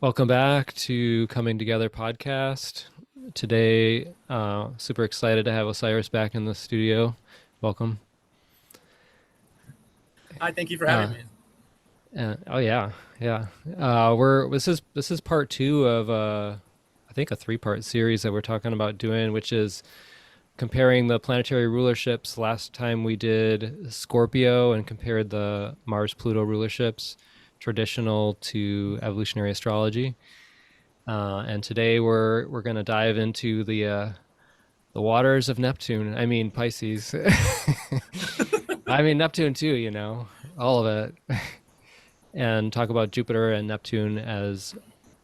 Welcome back to Coming Together podcast. Today, super excited to have Osiris back in the studio. Welcome. Hi, thank you for having Uh, me. oh yeah, yeah. We're this is part two of I think a three-part series that we're talking about doing, which is comparing the planetary rulerships. Last time we did Scorpio and compared the Mars-Pluto rulerships, traditional to evolutionary astrology. And today we're gonna dive into the waters of Neptune. I mean Pisces. I mean Neptune too. All of it, and talk about Jupiter and Neptune as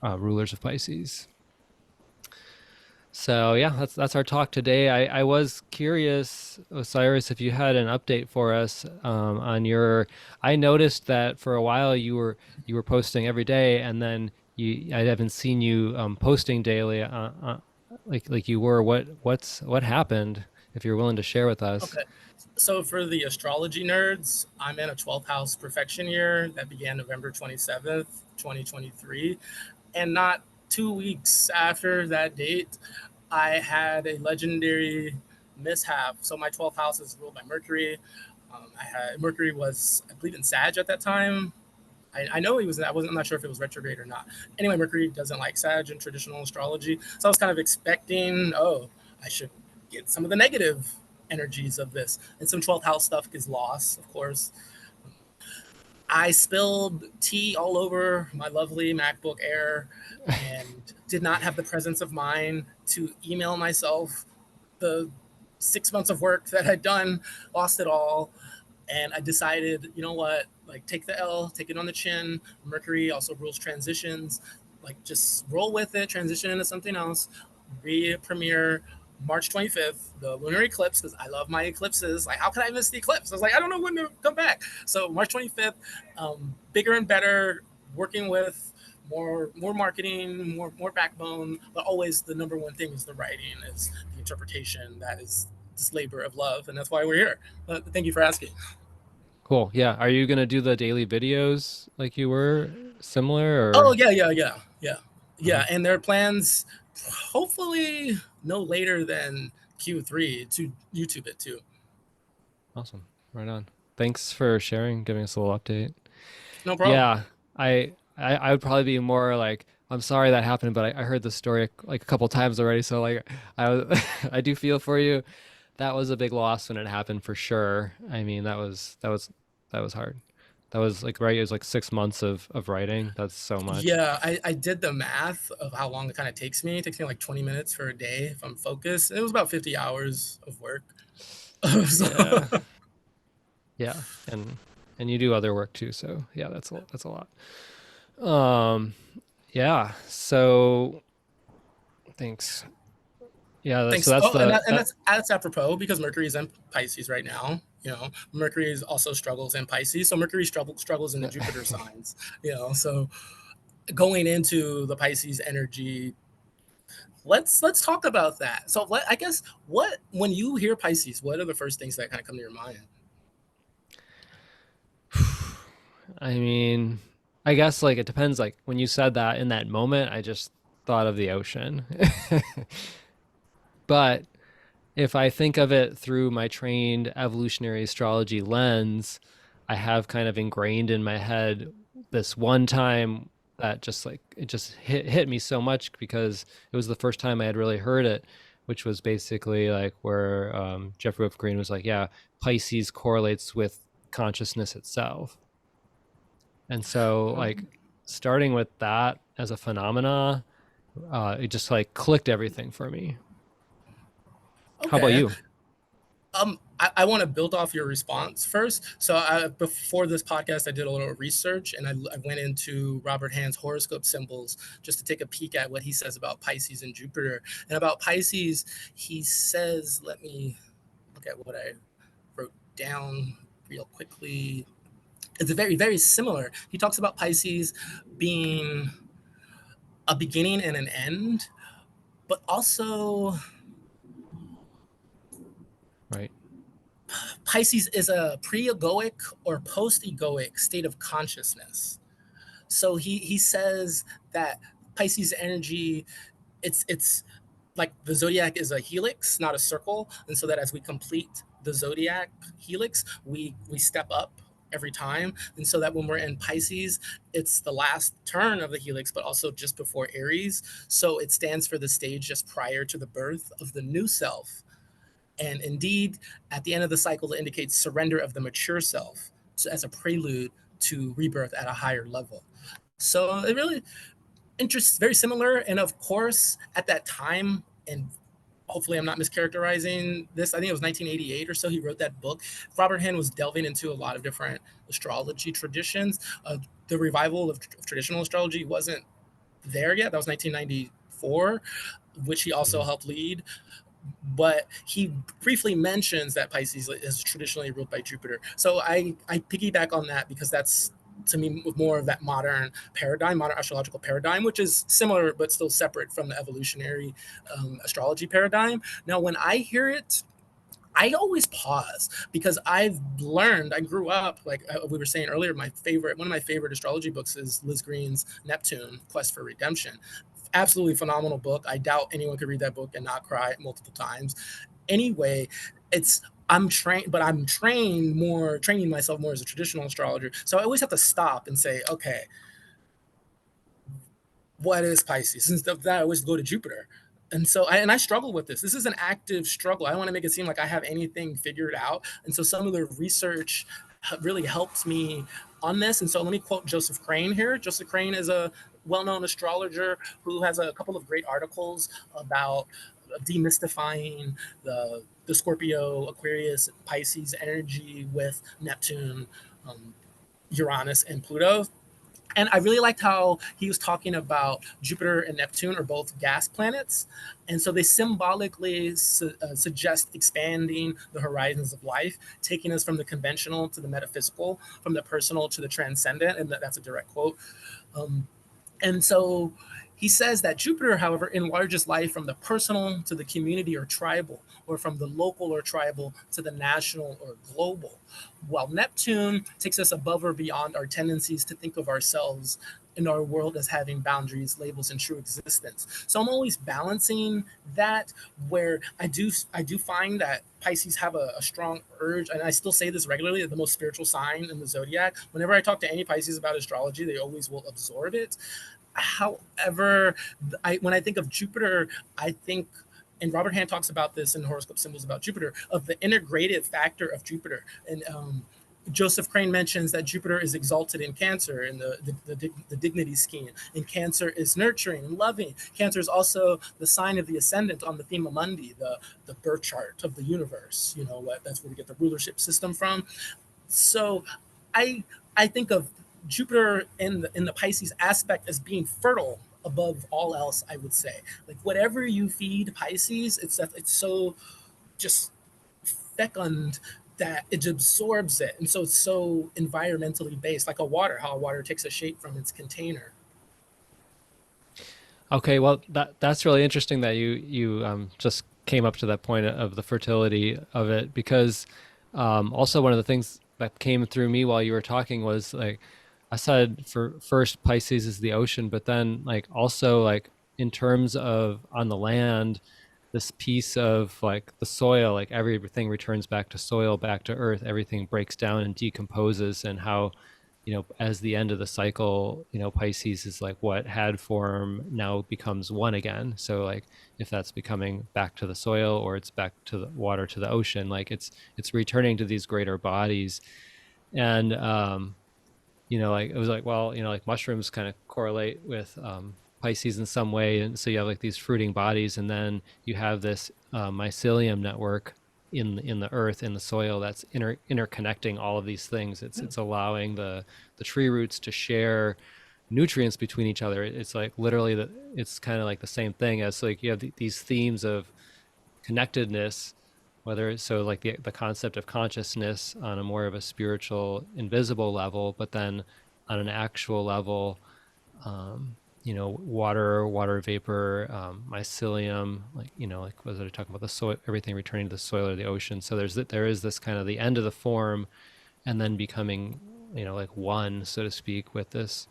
rulers of Pisces. So yeah, that's our talk today. I was curious, Osiris, if you had an update for us on your. I noticed that for a while you were posting every day, and then I haven't seen you posting daily, like you were. What happened? If you're willing to share with us. Okay, so for the astrology nerds, I'm in a 12th house perfection year that began November 27th, 2023. And not 2 weeks after that date, I had a legendary mishap. So my 12th house is ruled by Mercury. Mercury was, I believe, in Sag at that time. I know he was. I'm not sure if it was retrograde or not. Anyway, Mercury doesn't like Sag in traditional astrology, so I was kind of expecting, oh, I should get some of the negative energies of this, and some 12th house stuff is lost, of course. I spilled tea all over my lovely MacBook Air, and did not have the presence of mind to email myself the 6 months of work that I'd done. Lost it all, and I decided, you know what, like take the L, take it on the chin. Mercury also rules transitions. Like just roll with it, transition into something else. Re-premiere March 25th, the lunar eclipse, because I love my eclipses. Like, how can I miss the eclipse? I was like, I don't know when to come back. So March 25th, bigger and better, working with more marketing, more backbone, but always the number one thing is the writing, is the interpretation. That is this labor of love, and that's why we're here. Thank you for asking. Cool. Yeah. Are you gonna do the daily videos like you were similar Oh or? yeah. Mhm. And their plans, hopefully, no later than Q3 to YouTube it too. Awesome. Right on. Thanks for sharing, giving us a little update. No problem. Yeah, I would probably be more like, I'm sorry that happened, but I heard the story like a couple times already, so like I do feel for you. That was a big loss when it happened for sure. I mean, that was hard. That was like right, it was like 6 months of writing. That's so much. Yeah, I did the math of how long it kind of takes me. It takes me like 20 minutes for a day if I'm focused. It was about 50 hours of work. So, Yeah. Yeah. And you do other work too, so yeah, that's a lot. Um yeah. So thanks. Yeah, so thanks. that's Oh, and, the and that that's apropos because Mercury is in Pisces right now. Mercury is also struggles in Pisces, so Mercury struggles in the Jupiter signs. So going into the Pisces energy, let's talk about that. So I guess, what when you hear Pisces, what are the first things that kind of come to your mind? I mean, I guess like it depends. Like when you said that in that moment, I just thought of the ocean. But if I think of it through my trained evolutionary astrology lens, I have kind of ingrained in my head this one time that just like it just hit me so much because it was the first time I had really heard it, which was basically like where Jeffrey Wolf Green was like, yeah, Pisces correlates with consciousness itself. And so like starting with that as a phenomena, it just like clicked everything for me. How about Okay. you? I want to build off your response first. So before this podcast, I did a little research, and I went into Robert Hand's horoscope symbols just to take a peek at what he says about Pisces and Jupiter. And about Pisces, he says, let me look at what I wrote down real quickly. It's very, very similar. He talks about Pisces being a beginning and an end, but also Right. Pisces is a pre-egoic or post-egoic state of consciousness. So he says that Pisces energy, it's like the zodiac is a helix, not a circle, and so that as we complete the zodiac helix, we step up every time, and so that when we're in Pisces, it's the last turn of the helix, but also just before Aries, so it stands for the stage just prior to the birth of the new self. And indeed, at the end of the cycle, it indicates surrender of the mature self, so as a prelude to rebirth at a higher level. So it really interests very similar. And of course, at that time, and hopefully I'm not mischaracterizing this, I think it was 1988 or so, he wrote that book. Robert Hinn was delving into a lot of different astrology traditions. The revival of traditional astrology wasn't there yet. That was 1994, which he also Mhm. helped lead, but he briefly mentions that Pisces is traditionally ruled by Jupiter. So I piggyback on that because that's to me more of that modern paradigm, modern astrological paradigm, which is similar but still separate from the evolutionary astrology paradigm. Now, when I hear it, I always pause because I've learned. I grew up like we were saying earlier. One of my favorite astrology books is Liz Green's Neptune: Quest for Redemption. Absolutely phenomenal book. I doubt anyone could read that book and not cry multiple times. Anyway, it's I'm trained, but I'm training myself more as a traditional astrologer. So I always have to stop and say, okay, what is Pisces? And stuff that I always go to Jupiter. And so I struggle with this. This is an active struggle. I don't want to make it seem like I have anything figured out. And so some of the research really helped me on this. And so let me quote Joseph Crane here. Joseph Crane is a well-known astrologer who has a couple of great articles about demystifying the Scorpio, Aquarius, Pisces energy with Neptune, Uranus, and Pluto. And I really liked how he was talking about Jupiter and Neptune are both gas planets. And so they symbolically suggest expanding the horizons of life, taking us from the conventional to the metaphysical, from the personal to the transcendent. And that's a direct quote. Um, and so he says that Jupiter, however, enlarges life from the personal to the community or tribal, or from the local or tribal to the national or global, while Neptune takes us above or beyond our tendencies to think of ourselves in our world as having boundaries, labels, and true existence. So I'm always balancing that, where I do find that Pisces have a strong urge, and I still say this regularly, the most spiritual sign in the zodiac. Whenever I talk to any Pisces about astrology, they always will absorb it. However, when I think of Jupiter, I think, and Robert Hand talks about this in horoscope symbols about Jupiter, of the integrative factor of Jupiter. And Joseph Crane mentions that Jupiter is exalted in Cancer in the dignity scheme. And Cancer is nurturing and loving. Cancer is also the sign of the ascendant on the Thema Mundi, the birth chart of the universe. You know, that's where we get the rulership system from. So I I think of Jupiter in the Pisces aspect as being fertile above all else. I would say, like whatever you feed Pisces, it's so just fecund that it absorbs it, and so it's so environmentally based, like a water, how water takes a shape from its container. Okay, well that's really interesting that you just came up to that point of the fertility of it because also one of the things that came through me while you were talking was like I said for first Pisces is the ocean, but then like also like in terms of on the land, this piece of like the soil, like everything returns back to soil, back to earth, everything breaks down and decomposes, and how as the end of the cycle, Pisces is like what had form now becomes one again. So like if that's becoming back to the soil or it's back to the water to the ocean, like it's returning to these greater bodies. And like it was like, well, like mushrooms kind of correlate with Pisces in some way, and so you have like these fruiting bodies, and then you have this mycelium network in the earth, in the soil, that's interconnecting all of these things. It's allowing the tree roots to share nutrients between each other. It's like literally it's kind of like the same thing as like you have these themes of connectedness, whether it's so like the concept of consciousness on a more of a spiritual invisible level, but then on an actual level, water vapor, mycelium, like like was it talking about the soil, everything returning to the soil or the ocean. So there is this kind of the end of the form and then becoming like one, so to speak, with this.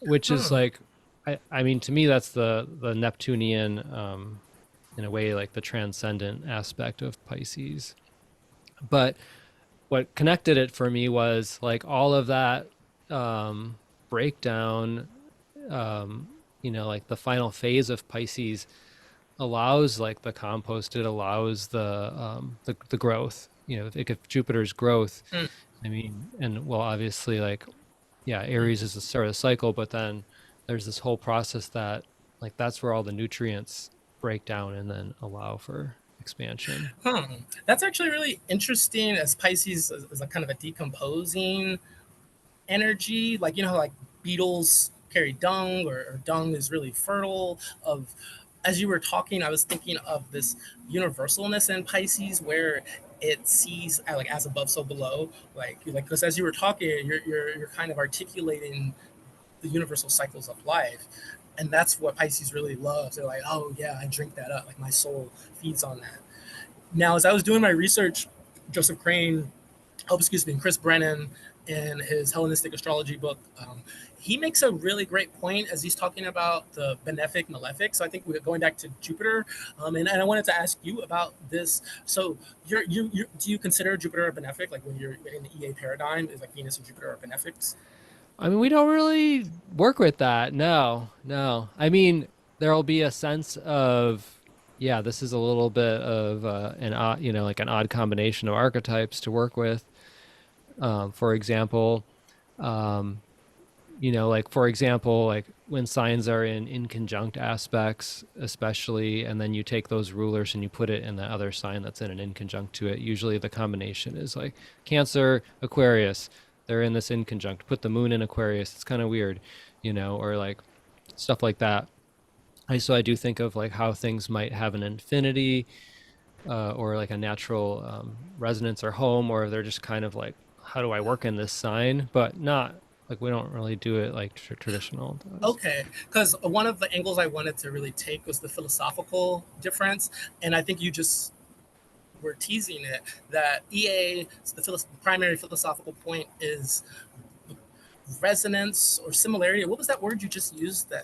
which is Huh. like, I mean, to me, that's the Neptunian, in a way, like the transcendent aspect of Pisces. But what connected it for me was like all of that breakdown, um, like the final phase of Pisces allows like the compost, it allows the growth. If Jupiter's growth, Hmm. I mean, and well, obviously, like, yeah, Aries is the start of the cycle, but then there's this whole process that, like, that's where all the nutrients break down and then allow for expansion. That's actually really interesting, as Pisces is a kind of a decomposing energy. Like, like beetles carry dung, or dung is really fertile. Of As you were talking, I was thinking of this universalness in Pisces, where it sees like as above, so below. Like because as you were talking, you're kind of articulating the universal cycles of life. And that's what Pisces really loves. They're like, oh yeah, I drink that up. Like my soul feeds on that. Now, as I was doing my research, Joseph Crane, oh, excuse me, Chris Brennan, in his Hellenistic astrology book, he makes a really great point as he's talking about the benefic, malefic. So I think we're going back to Jupiter, and I wanted to ask you about this. So do you consider Jupiter a benefic? Like when you're in the EA paradigm, is like Venus and Jupiter are benefics? I mean, we don't really work with that. No, no. I mean, there'll be a sense of, yeah, this is a little bit of an odd, like an odd combination of archetypes to work with. For example, um, like for example, like when signs are in inconjunct aspects, especially, and then you take those rulers and you put it in the other sign that's in an inconjunct to it. Usually the combination is like Cancer, Aquarius. They're in this inconjunct. Put the moon in Aquarius. It's kind of weird, or like stuff like that. So I do think of like how things might have an infinity, or like a natural resonance or home, or they're just kind of like, how do I work in this sign? But not like we don't really do it like traditional does. Okay, because one of the angles I wanted to really take was the philosophical difference, and I think you just were teasing it, that EA, the primary philosophical point, is resonance or similarity. What was that word you just used? That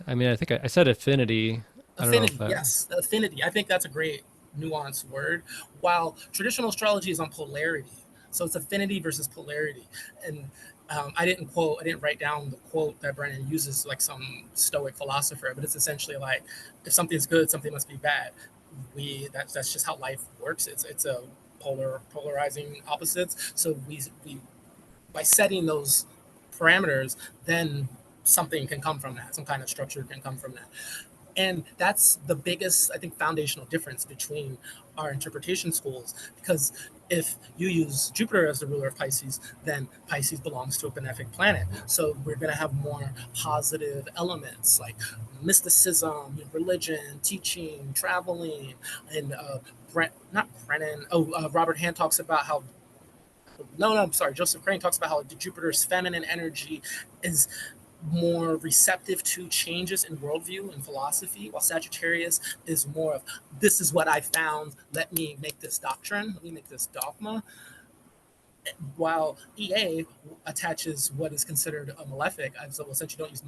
I mean, I think I said affinity. I don't know if affinity. that. Yes, affinity. I think that's a great nuanced word. While traditional astrology is on polarity, so it's affinity versus polarity. And I didn't write down the quote that Brennan uses, like some Stoic philosopher, but it's essentially like, if something's good, something must be bad. That's just how life works. It's a polarizing opposites. So we by setting those parameters, then something can come from that. Some kind of structure can come from that. And that's the biggest, I think, foundational difference between our interpretation schools. Because if you use Jupiter as the ruler of Pisces, then Pisces belongs to a benefic planet. So we're going to have more positive elements like mysticism, religion, teaching, traveling. And not Brennan, Robert Hand talks about how, no, I'm sorry, Joseph Crane talks about how Jupiter's feminine energy is more receptive to changes in worldview and philosophy, while Sagittarius is more of, this is what I found, let me make this doctrine, let me make this dogma. While EA attaches what is considered a malefic. So since you don't use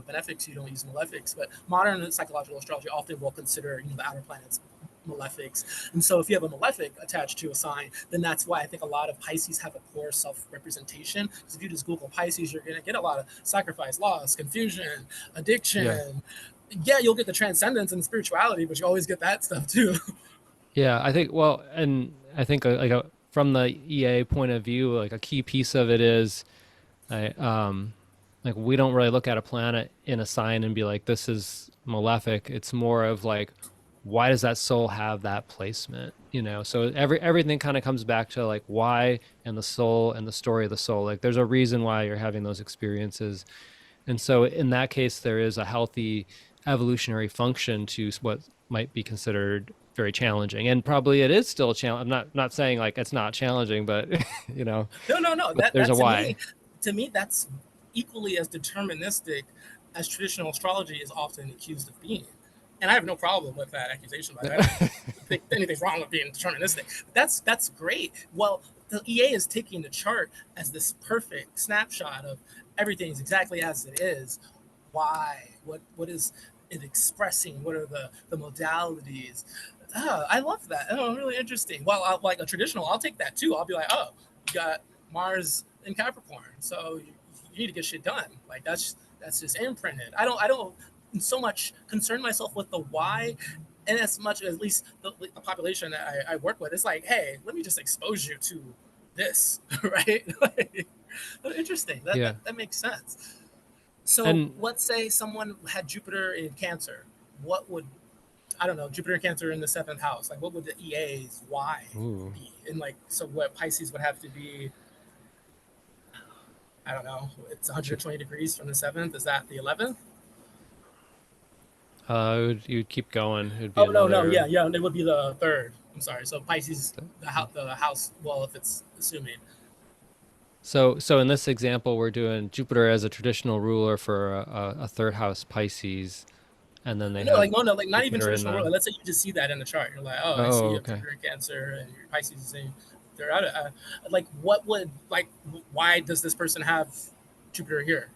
benefics, you don't use malefics, but modern psychological astrology often will consider the outer planets malefics. And so if you have a malefic attached to a sign, then that's why I think a lot of Pisces have a poor self-representation. Because if you just Google Pisces, you're going to get a lot of sacrifice, loss, confusion, Yeah. addiction. Yeah, you'll get the transcendence and spirituality, but you always get that stuff too. Yeah, I think, well, and I think from the EA point of view, like a key piece of it is, I like we don't really look at a planet in a sign and be like, this is malefic. It's more of like, why does that soul have that placement? So everything kind of comes back to like why, and the soul and the story of the soul. Like there's a reason why you're having those experiences. And so in that case, there is a healthy evolutionary function to what might be considered very challenging. And probably it is still a challenge. I'm not saying like it's not challenging, but No, no, no. but That there's that a why. to me, that's equally as deterministic as traditional astrology is often accused of being. And I have no problem with that accusation. Like I don't think anything's wrong with being deterministic. That's great. Well, the EA is taking the chart as this perfect snapshot of everything's exactly as it is. Why? What is it expressing? What are the modalities? I love that. Oh, really interesting. Well, like a traditional, I'll take that too. I'll be like, oh, you got Mars in Capricorn, so you need to get shit done. Like that's just imprinted. I don't so much concern myself with the why, and as much as at least the population that I work with, it's like, hey, let me just expose you to this, right? Like, interesting. That, Yeah. that that makes sense. So And let's say someone had Jupiter in Cancer. What would, I don't know, Jupiter in Cancer in the seventh house? Like, what would the EA's why ooh, be? And like, so what Pisces would have to be? I don't know. It's Jup- 120 degrees from the seventh. Is that the 11th? you'd keep going. It'd be Oh no, no, another. yeah, it would be the third. I'm sorry. So Pisces, the house. Well, if it's assuming. So in this example, we're doing Jupiter as a traditional ruler for a third house Pisces, and then they No, have like no, like not even Jupiter in traditional ruler. the. Let's say you just see that in the chart. You're like, oh, I see Oh, you have okay. Jupiter in Cancer and your Pisces is in. They're out. Like, what would like? Why does this person have Jupiter here?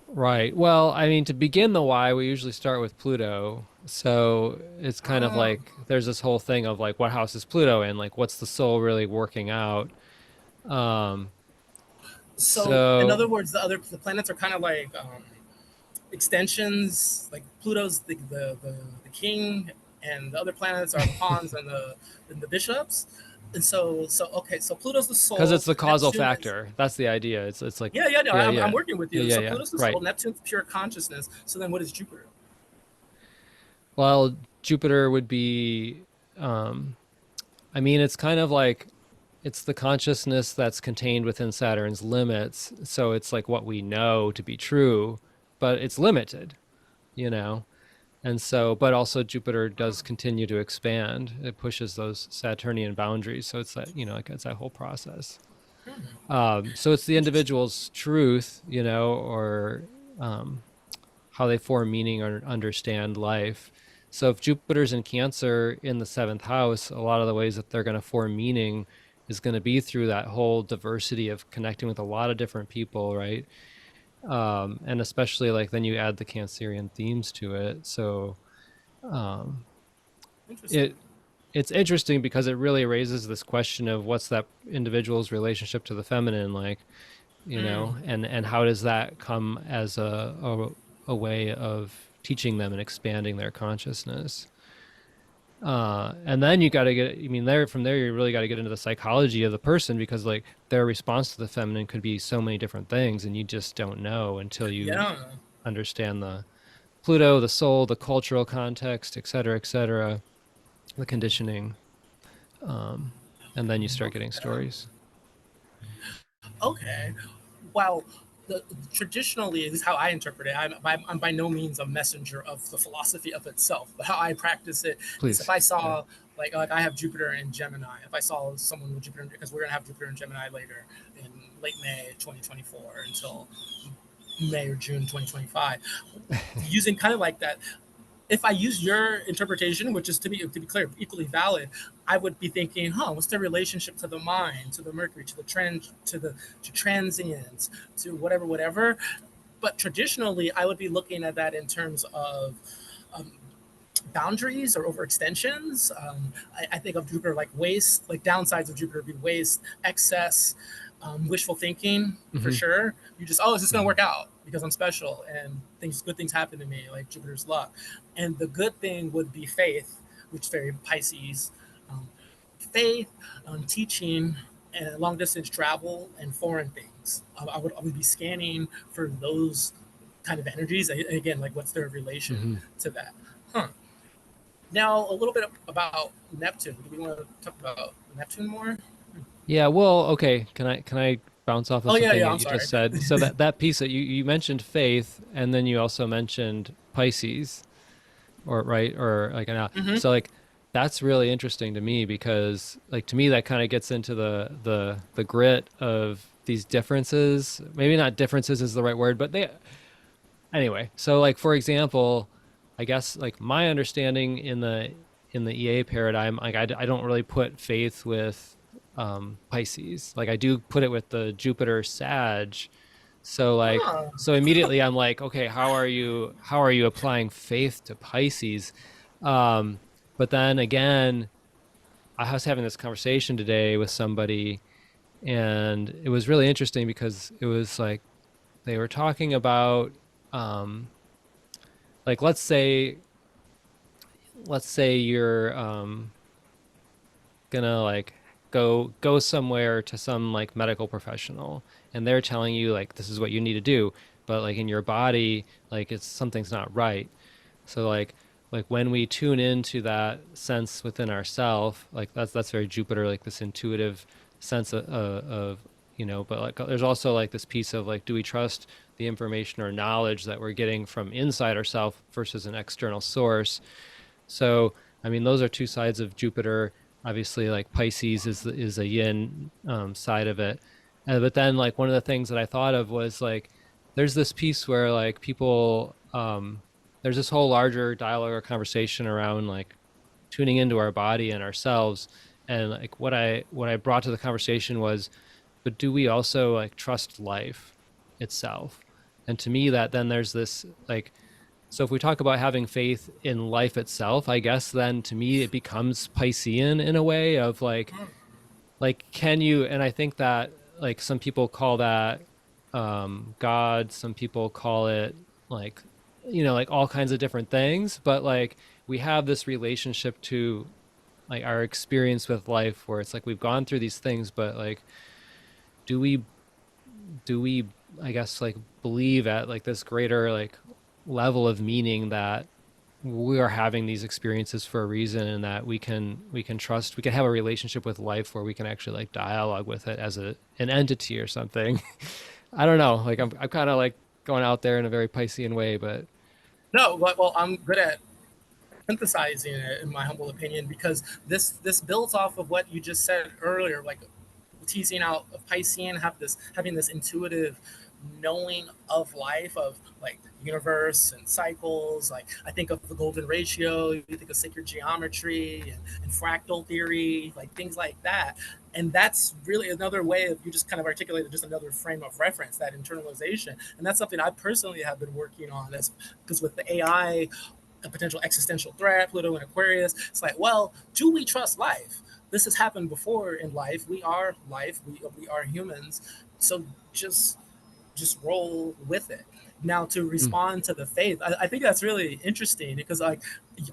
Right. Well, I mean, to begin the why, we usually start with Pluto. So it's kind of Oh, like there's this whole thing of like, what house is Pluto in? Like, what's the soul really working out? Um, so in so other words, the planets are kind of like extensions. Like Pluto's the king, and the other planets are the pawns and the bishops. And so okay, so Pluto's the because it's soul. the causal Neptune is, factor. That's the idea. It's like, yeah, yeah, no, yeah, I'm yeah, working with yeah, you. yeah, So yeah. Pluto's the soul. Right. Neptune's pure consciousness. So then what is Jupiter? Well, Jupiter would be, um, I mean, it's kind of like it's the consciousness that's contained within Saturn's limits. So it's like what we know to be true, but it's limited, you know? And so, but also Jupiter does continue to expand. It pushes those Saturnian boundaries. So it's that, like it's that whole process. So it's the Interesting. individual's truth, or um, how they form meaning or understand life. So if Jupiter's in Cancer in the seventh house, a lot of the ways that they're going to form meaning is going to be through that whole diversity of connecting with a lot of different people, right? And especially like then you add the Cancerian themes to it. So um, Interesting. it it's interesting because it really raises this question of what's that individual's relationship to the feminine like, Mm. and how does that come as a way of teaching them and expanding their consciousness. And then you got to get, I mean, there from there, you really got to get into the psychology of the person because like their response to the feminine could be so many different things, and you just don't know until you Yeah. understand the Pluto, the soul, the cultural context, et cetera, the conditioning. Um, and then you start getting Okay. stories. Okay. Well, traditionally, this is how I interpret it. I'm by no means a messenger of the philosophy of itself, but how I practice it is if Please. I Yeah. saw, like I have Jupiter and Gemini. If I saw someone with Jupiter, because we're gonna have Jupiter and Gemini later in late May 2024 until May or June 2025, using kind of like that, if I use your interpretation, which is to be clear, equally valid, I would be thinking, huh, what's the relationship to the mind, to the Mercury, to the to transients, to whatever, whatever. But traditionally, I would be looking at that in terms of um, boundaries or overextensions. I think of Jupiter like waste, like downsides of Jupiter would be waste, excess, wishful thinking for Hmm. sure. You just, oh, it's just gonna Hmm. work out because I'm special and good things happen to me, like Jupiter's luck. And the good thing would be faith, which is very Pisces. Um, Faith, teaching, and long distance travel and foreign things. I would be scanning for those kind of energies. Again, like what's their relation Hmm. to that? Huh. Now, a little bit about Neptune. Do we want to talk about Neptune more? Yeah, well, okay. Can I bounce off of Oh yeah, something yeah. that I'm you just sorry. said? So that piece that you mentioned faith, and then you also mentioned Pisces, or right, or like an Mm-hmm. so like that's really interesting to me because like to me that kind of gets into the grit of these differences. Maybe not differences is the right word, but they anyway. So like for example, I guess like my understanding in the EA paradigm, like I don't really put faith with Pisces. Like I do put it with the Jupiter Sag. So like Huh. so immediately I'm like, okay, how are you applying faith to Pisces? Um, but then again, I was having this conversation today with somebody, and it was really interesting because it was like they were talking about um, like let's say you're gonna like go somewhere to some like medical professional, and they're telling you like this is what you need to do, but like in your body like it's something's not right. So like when we tune into that sense within ourself, like that's very Jupiter, like this intuitive sense of but like there's also like this piece of like, do we trust the information or knowledge that we're getting from inside ourselves versus an external source? So, I mean, those are two sides of Jupiter. Obviously, like Pisces is a yin side of it. But then, like one of the things that I thought of was like, there's this piece where like people, there's this whole larger dialogue or conversation around like tuning into our body and ourselves. And like what I brought to the conversation was, but do we also like trust life itself? And to me, that then there's this like, so if we talk about having faith in life itself, I guess then to me it becomes Piscean in a way of like can you, and I think that like some people call that God, some people call it like like all kinds of different things, but like we have this relationship to like our experience with life where it's like we've gone through these things, but like do we do we I guess like believe at like this greater like level of meaning that we are having these experiences for a reason, and that we can trust, we can have a relationship with life where we can actually like dialogue with it as an entity or something. I don't know, like I'm kind of like going out there in a very Piscean way, but No, but well, I'm good at synthesizing it, in my humble opinion, because this builds off of what you just said earlier, like teasing out of Piscean, having this intuitive knowing of life, of like universe and cycles. Like I think of the golden ratio, you think of sacred geometry and fractal theory, like things like that. And that's really another way of, you just kind of articulated just another frame of reference, that internalization. And that's something I personally have been working on, as because with the AI, a potential existential threat, Pluto and Aquarius. It's like, well, do we trust life? This has happened before in life. We are life. We are humans. So just just roll with it. Now, to mm, respond to the faith, I think that's really interesting, because like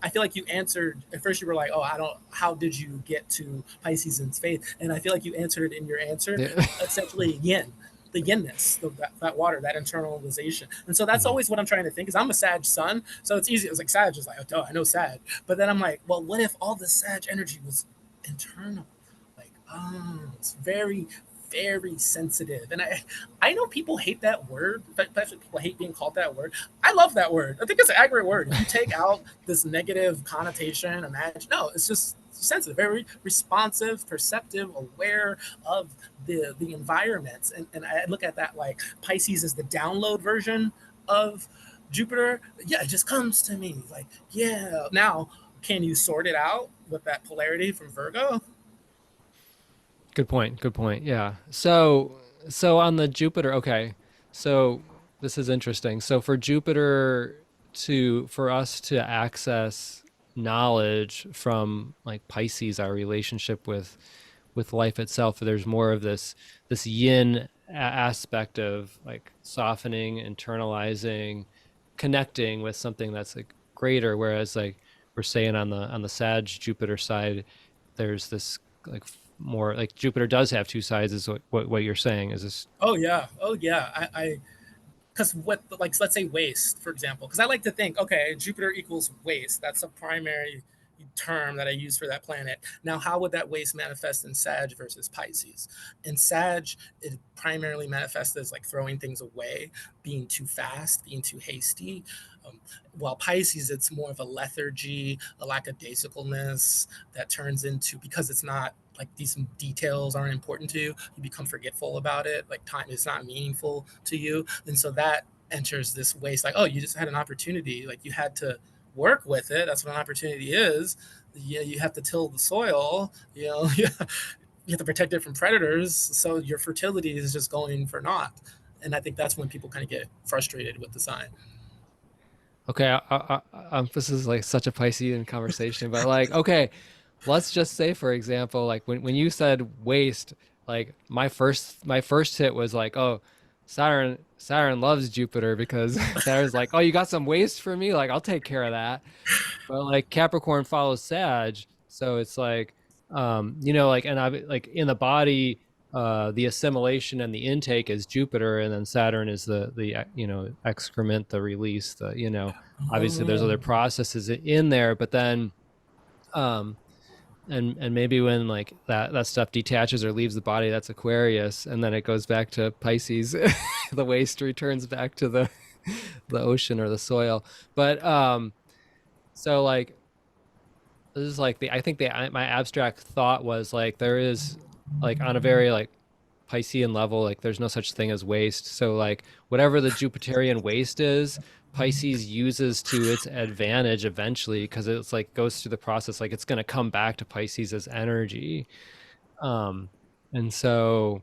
I feel like you answered at first. You were like, "Oh, I don't. How did you get to Pisces' faith?" And I feel like you answered it in your answer, yeah. essentially yin, the yinness, that water, that internalization. And so that's Mhm. always what I'm trying to think. Is I'm a Sag sun, so it's easy. It's like Sag is like, oh, I know Sag, but then I'm like, well, what if all the Sag energy was internal? Like, oh, it's very sensitive. And I know people hate that word, especially people hate being called that word. I love that word. I think it's an accurate word. If you take out this negative connotation, imagine, no, it's just sensitive, very responsive, perceptive, aware of the environments. And I look at that like Pisces is the download version of Jupiter. Yeah, it just comes to me like, yeah. Now, can you sort it out with that polarity from Virgo? Good point. Good point. Yeah. So on the Jupiter, okay. So this is interesting. So for Jupiter for us to access knowledge from like Pisces, our relationship with life itself, there's more of this yin aspect of like softening, internalizing, connecting with something that's like greater. Whereas like we're saying on the Sag Jupiter side, there's this like more like Jupiter does have two sides, is what you're saying is this. Oh yeah, oh yeah. I because what, like, let's say waste, for example, because I like to think, okay, Jupiter equals waste. That's a primary term that I use for that planet. Now, how would that waste manifest in Sag versus Pisces? In Sag, it primarily manifests as like throwing things away, being too fast, being too hasty. um, while Pisces, it's more of a lethargy, a lackadaisicalness that turns into, because it's not like these details aren't important to you, you become forgetful about it. Like time is not meaningful to you. And so that enters this waste, like, oh, you just had an opportunity, like you had to work with it. That's what an opportunity is. You have to till the soil, yeah, you have to protect it from predators, so your fertility is just going for naught. And I think that's when people kind of get frustrated with the sign. Okay, this is like such a Piscean conversation, but like, okay, let's just say, for example, like when you said waste, like my first hit was like, oh, Saturn loves Jupiter because Saturn's like, oh, you got some waste for me? Like, I'll take care of that. But like Capricorn follows Sag, so it's like, like, and I like in the body, the assimilation and the intake is Jupiter, and then Saturn is the excrement, the release, obviously there's other Oh, processes in there, but then, um, and maybe when like that stuff detaches or leaves the body, that's Aquarius, and then it goes back to Pisces. The waste returns back to the ocean or the soil. But so like this is like the I think the my abstract thought was like there is like on a very like Piscean level, like there's no such thing as waste. So like whatever the Jupiterian waste is, Pisces uses to its advantage eventually because it's like goes through the process, like it's gonna come back to Pisces as energy. Um and so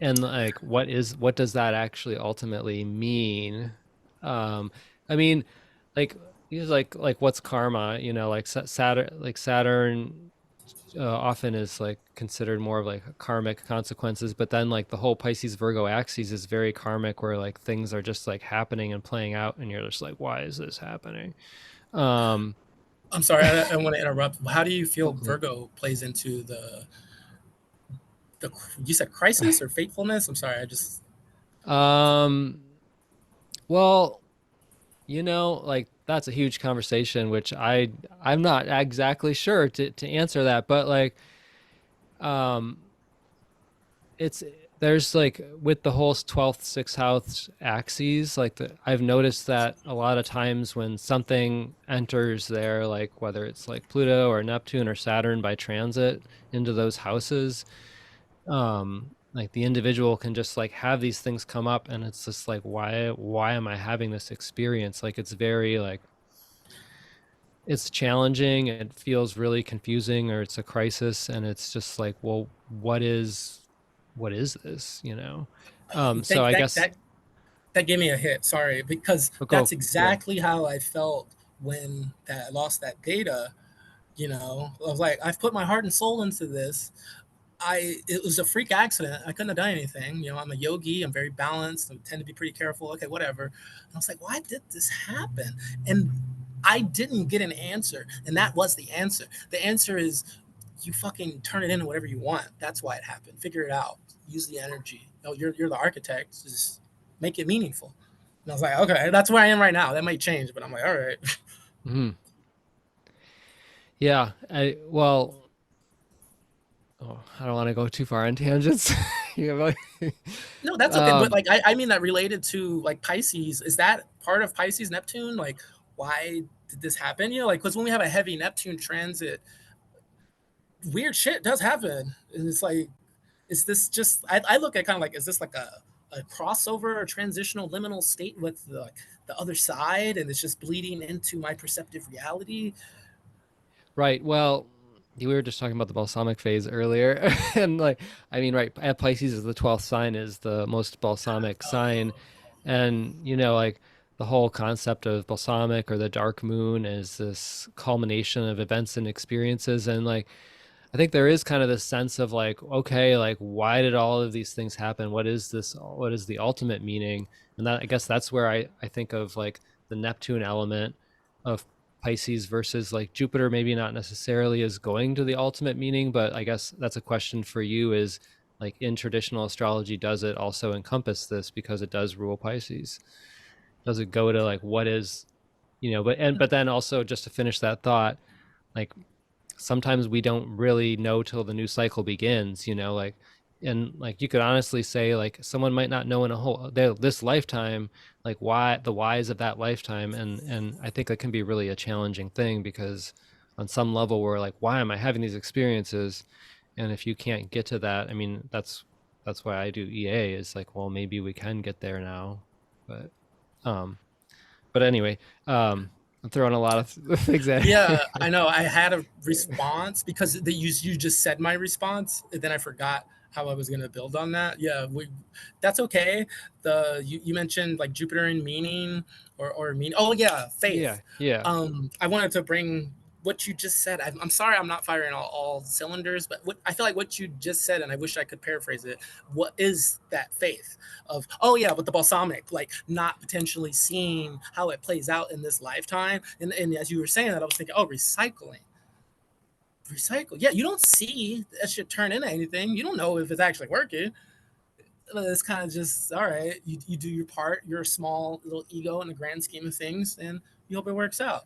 and like what does that actually ultimately mean? Um I mean like he's like what's karma, like Saturn often is like considered more of like karmic consequences, but then like the whole Pisces Virgo axis is very karmic, where like things are just like happening and playing out, and you're just like, why is this happening? Um, I'm sorry, I want to interrupt. How do you feel okay. Virgo plays into the you said crisis or faithfulness? I'm sorry, I just um, well, like that's a huge conversation, which I'm not exactly sure to answer that, but like, um, it's there's like with the whole 12th sixth house axes, like I've noticed that a lot of times when something enters there, like whether it's like Pluto or Neptune or Saturn by transit into those houses, like the individual can just like have these things come up, and it's just like, why am I having this experience? Like it's very like it's challenging, it feels really confusing, or it's a crisis, and it's just like, well, what is this, so think I that guess that gave me a hit. Sorry, because I'll that's go. Yeah. exactly how I felt when I lost that data. I was like, I've put my heart and soul into this. It was a freak accident. I couldn't have done anything. I'm a yogi. I'm very balanced. I tend to be pretty careful. Okay, whatever. And I was like, why did this happen? And I didn't get an answer, and that was the answer. The answer is you fucking turn it into whatever you want. That's why it happened. Figure it out. Use the energy. Oh, you're the architect. Just make it meaningful. And I was like, okay, that's where I am right now. That might change, but I'm like, all right. Hmm. Yeah. I don't want to go too far on tangents. you know, like, No, that's okay. But um, like, I mean that related to like Pisces. Is that part of Pisces Neptune? Like, why did this happen? Like, because when we have a heavy Neptune transit, weird shit does happen. And it's like, is this just? I look at kind of like, is this like a crossover or transitional liminal state with the other side, and it's just bleeding into my perceptive reality? right. Well, we were just talking about the balsamic phase earlier, and like, I mean, right, at Pisces is the 12th sign, is the most balsamic sign, and like the whole concept of balsamic or the dark moon is this culmination of events and experiences, and like I think there is kind of this sense of like, okay, like why did all of these things happen? What is this? What is the ultimate meaning? And that I guess that's where I think of like the Neptune element of Pisces versus like Jupiter, maybe not necessarily is going to the ultimate meaning, but I guess that's a question for you is like in traditional astrology, does it also encompass this because it does rule Pisces? Does it go to like what is, but then also just to finish that thought, like sometimes we don't really know till the new cycle begins, like and like you could honestly say like someone might not know in a whole this lifetime like why the whys of that lifetime, and I think that can be really a challenging thing because on some level we're like, why am I having these experiences? And if you can't get to that, I mean, that's why I do EA, is like, well, maybe we can get there now. But um but anyway, um I'm throwing a lot of things at you. Yeah, I know. I had a response because you just said my response, and then I forgot how I was going to build on that. Yeah, that's okay. You mentioned like Jupiter and meaning or mean. Oh yeah, Yeah, faith. yeah. I wanted to bring what you just said. I'm sorry, I'm not firing all cylinders, but I feel like what you just said, and I wish I could paraphrase it. What is that faith of? Oh yeah, but the balsamic, like not potentially seeing how it plays out in this lifetime. And as you were saying that, I was thinking, oh, recycle. Yeah, you don't see that shit turn into anything. You don't know if it's actually working. It's kind of just all right. You do your part. You're a small little ego in the grand scheme of things, and you hope it works out.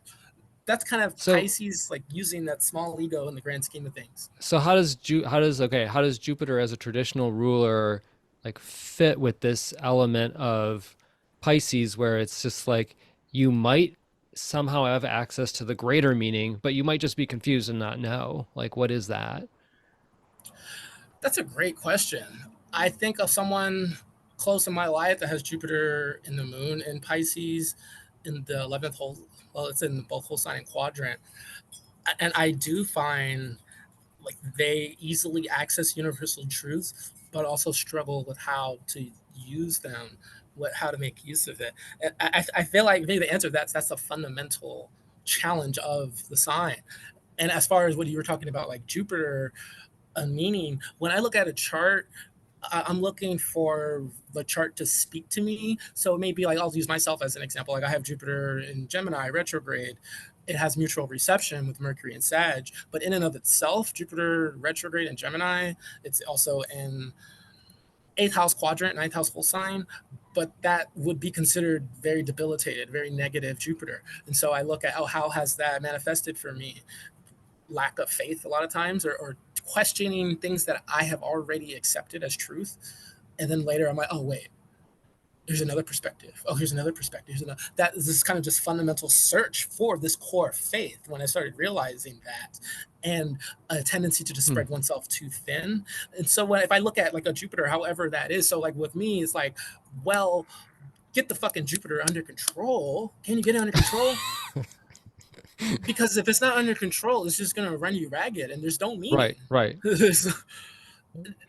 That's kind of So Pisces, like using that small ego in the grand scheme of things. so how does Jupiter as a traditional ruler like fit with this element of Pisces where it's just like you might somehow have access to the greater meaning, but you might just be confused and not know. Like what is that? That's a great question. I think of someone close in my life that has Jupiter in the moon in Pisces in the 11th whole, well, it's in both whole sign and quadrant. And I do find like they easily access universal truths, but also struggle with how to use them, how to make use of it. And I feel like maybe the answer to that's a fundamental challenge of the sign. And as far as what you were talking about, like Jupiter, a meaning, when I look at a chart, I'm looking for the chart to speak to me. So maybe like I'll use myself as an example. Like I have Jupiter in Gemini retrograde. It has mutual reception with Mercury and Sag, but in and of itself, Jupiter retrograde in Gemini, it's also in eighth house quadrant, ninth house whole sign. But that would be considered very debilitated, very negative Jupiter. And so I look at, oh, how has that manifested for me? Lack of faith a lot of times, or questioning things that I have already accepted as truth. And then later I'm like, oh, wait, there's another perspective. Oh, here's another perspective. That is this kind of just fundamental search for this core faith when I started realizing that, and a tendency to just Hmm. spread oneself too thin. And so if I look at like a Jupiter, however that is, so like with me, it's like, well, get the fucking Jupiter under control. Can you get it under control? Because if it's not under control, it's just gonna run you ragged, and there's no Right, meaning. right.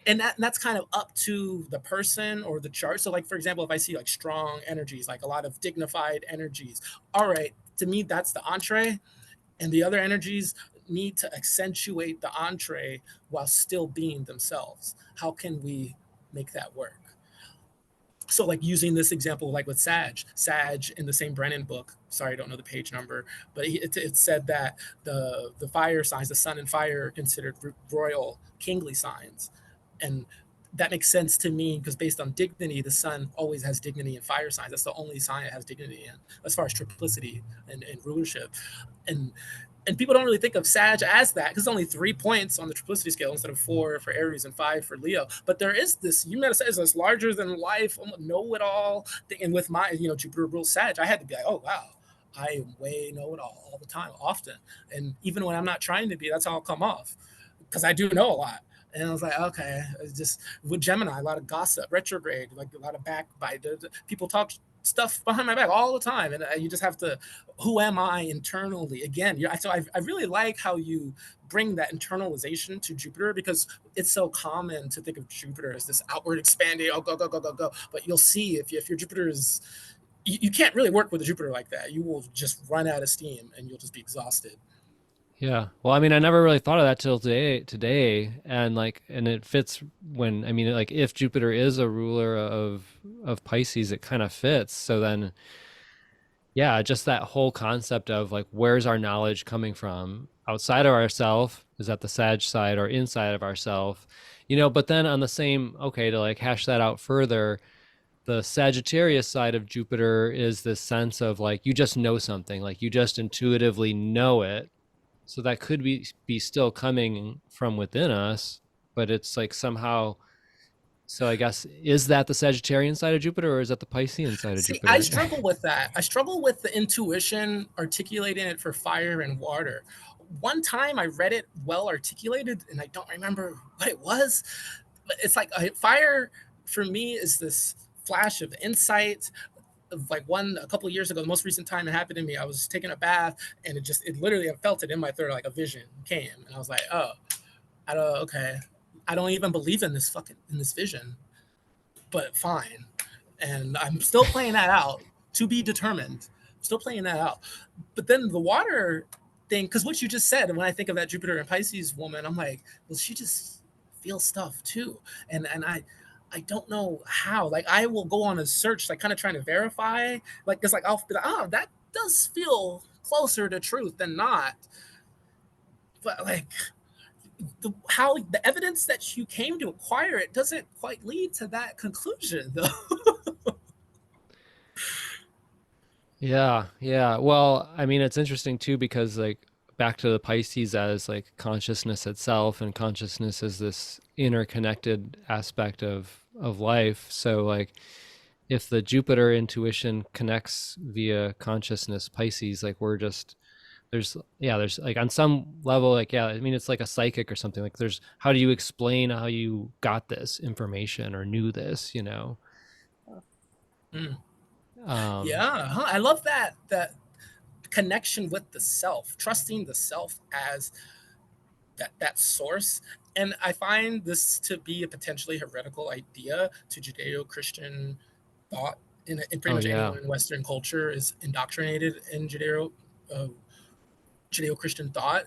And that's kind of up to the person or the chart. So, like for example, if I see like strong energies, like a lot of dignified energies, all right, to me that's the entree, and the other energies need to accentuate the entree while still being themselves. How can we make that work? So like using this example like with Sag in the same Brennan book, sorry I don't know the page number, but it said that the fire signs, the sun and fire, are considered royal kingly signs. And that makes sense to me because based on dignity, the sun always has dignity in fire signs. That's the only sign it has dignity in as far as triplicity and rulership. And and people don't really think of Sag as that because only 3 points on the triplicity scale instead of four for Aries and five for Leo. But there is this, you might say, is this larger than life, know it all thing. And with my, Jupiter rules Sag, I had to be like, oh wow, I am way know it all the time, often. And even when I'm not trying to be, that's how I'll come off because I do know a lot. And I was like, okay, it's just with Gemini, a lot of gossip, retrograde, like a lot of backbite. People talk stuff behind my back all the time, and you just have to. Who am I internally? Again, so I really like how you bring that internalization to Jupiter because it's so common to think of Jupiter as this outward expanding, oh go go go go go. But you'll see if your Jupiter is, you can't really work with a Jupiter like that. You will just run out of steam and you'll just be exhausted. Yeah. Well, I mean, I never really thought of that till today, and like, and it fits when, I mean, like, if Jupiter is a ruler of Pisces, it kind of fits. So then, yeah, just that whole concept of like, where's our knowledge coming from? Outside of ourself, is that the Sag side, or inside of ourself? But then on the same, okay, to like hash that out further, the Sagittarius side of Jupiter is this sense of like you just know something, like you just intuitively know it, so that could be still coming from within us, but it's like somehow. So I guess, is that the Sagittarian side of Jupiter, or is that the Piscean side of See, I Jupiter? struggle with that. I struggle with the intuition articulating it for fire and water. One time I read it well articulated and I don't remember what it was, but it's like fire for me is this flash of insight, like one a couple of years ago, the most recent time it happened to me, I was taking a bath and it literally I felt it in my throat, like a vision came, and I was like, oh, I don't okay, I don't even believe in this vision, but fine. And I'm still playing that out, to be determined. Still playing that out. But then the water thing, because what you just said, and when I think of that Jupiter and Pisces woman, I'm like, well, she just feels stuff too. And I don't know how. Like I will go on a search, like kind of trying to verify. Like it's like I'll be like, oh, that does feel closer to truth than not. But like how the evidence that you came to acquire it doesn't quite lead to that conclusion though. Yeah, yeah. Well, I mean, it's interesting too because like back to the Pisces as like consciousness itself, and consciousness is this interconnected aspect of life. So like if the Jupiter intuition connects via consciousness Pisces, like we're just there's like on some level like yeah, I mean it's like a psychic or something. Like there's how do you explain how you got this information or knew this, you know? Mm. Um Yeah, huh? I love that connection with the self, trusting the self as that source. And I find this to be a potentially heretical idea to Judeo-Christian thought. In pretty oh much yeah. anyone in Western culture is indoctrinated in uh, Judeo-Christian thought.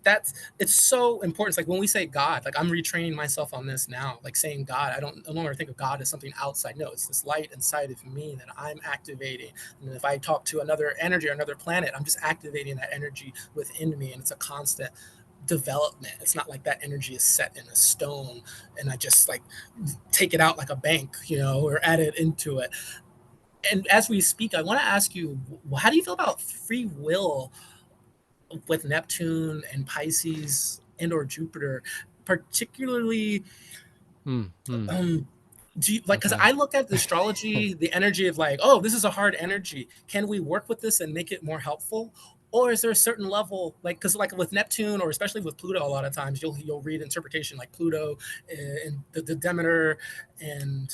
But it's so important. It's like when we say God, like I'm retraining myself on this now. Like saying God, I don't no longer think of God as something outside. No, it's this light inside of me that I'm activating. And if I talk to another energy or another planet, I'm just activating that energy within me, and it's a constant development. It's not like that energy is set in a stone and I just like take it out like a bank, or add it into it. And as we speak, I want to ask you, how do you feel about free will with Neptune and Pisces and or Jupiter, particularly Hmm. Hmm. um do you like, because Okay. I look at the astrology, the energy of like, oh, this is a hard energy. Can we work with this and make it more helpful? Or is there a certain level, like, because like with Neptune or especially with Pluto, a lot of times you'll read interpretation like Pluto and the Demeter and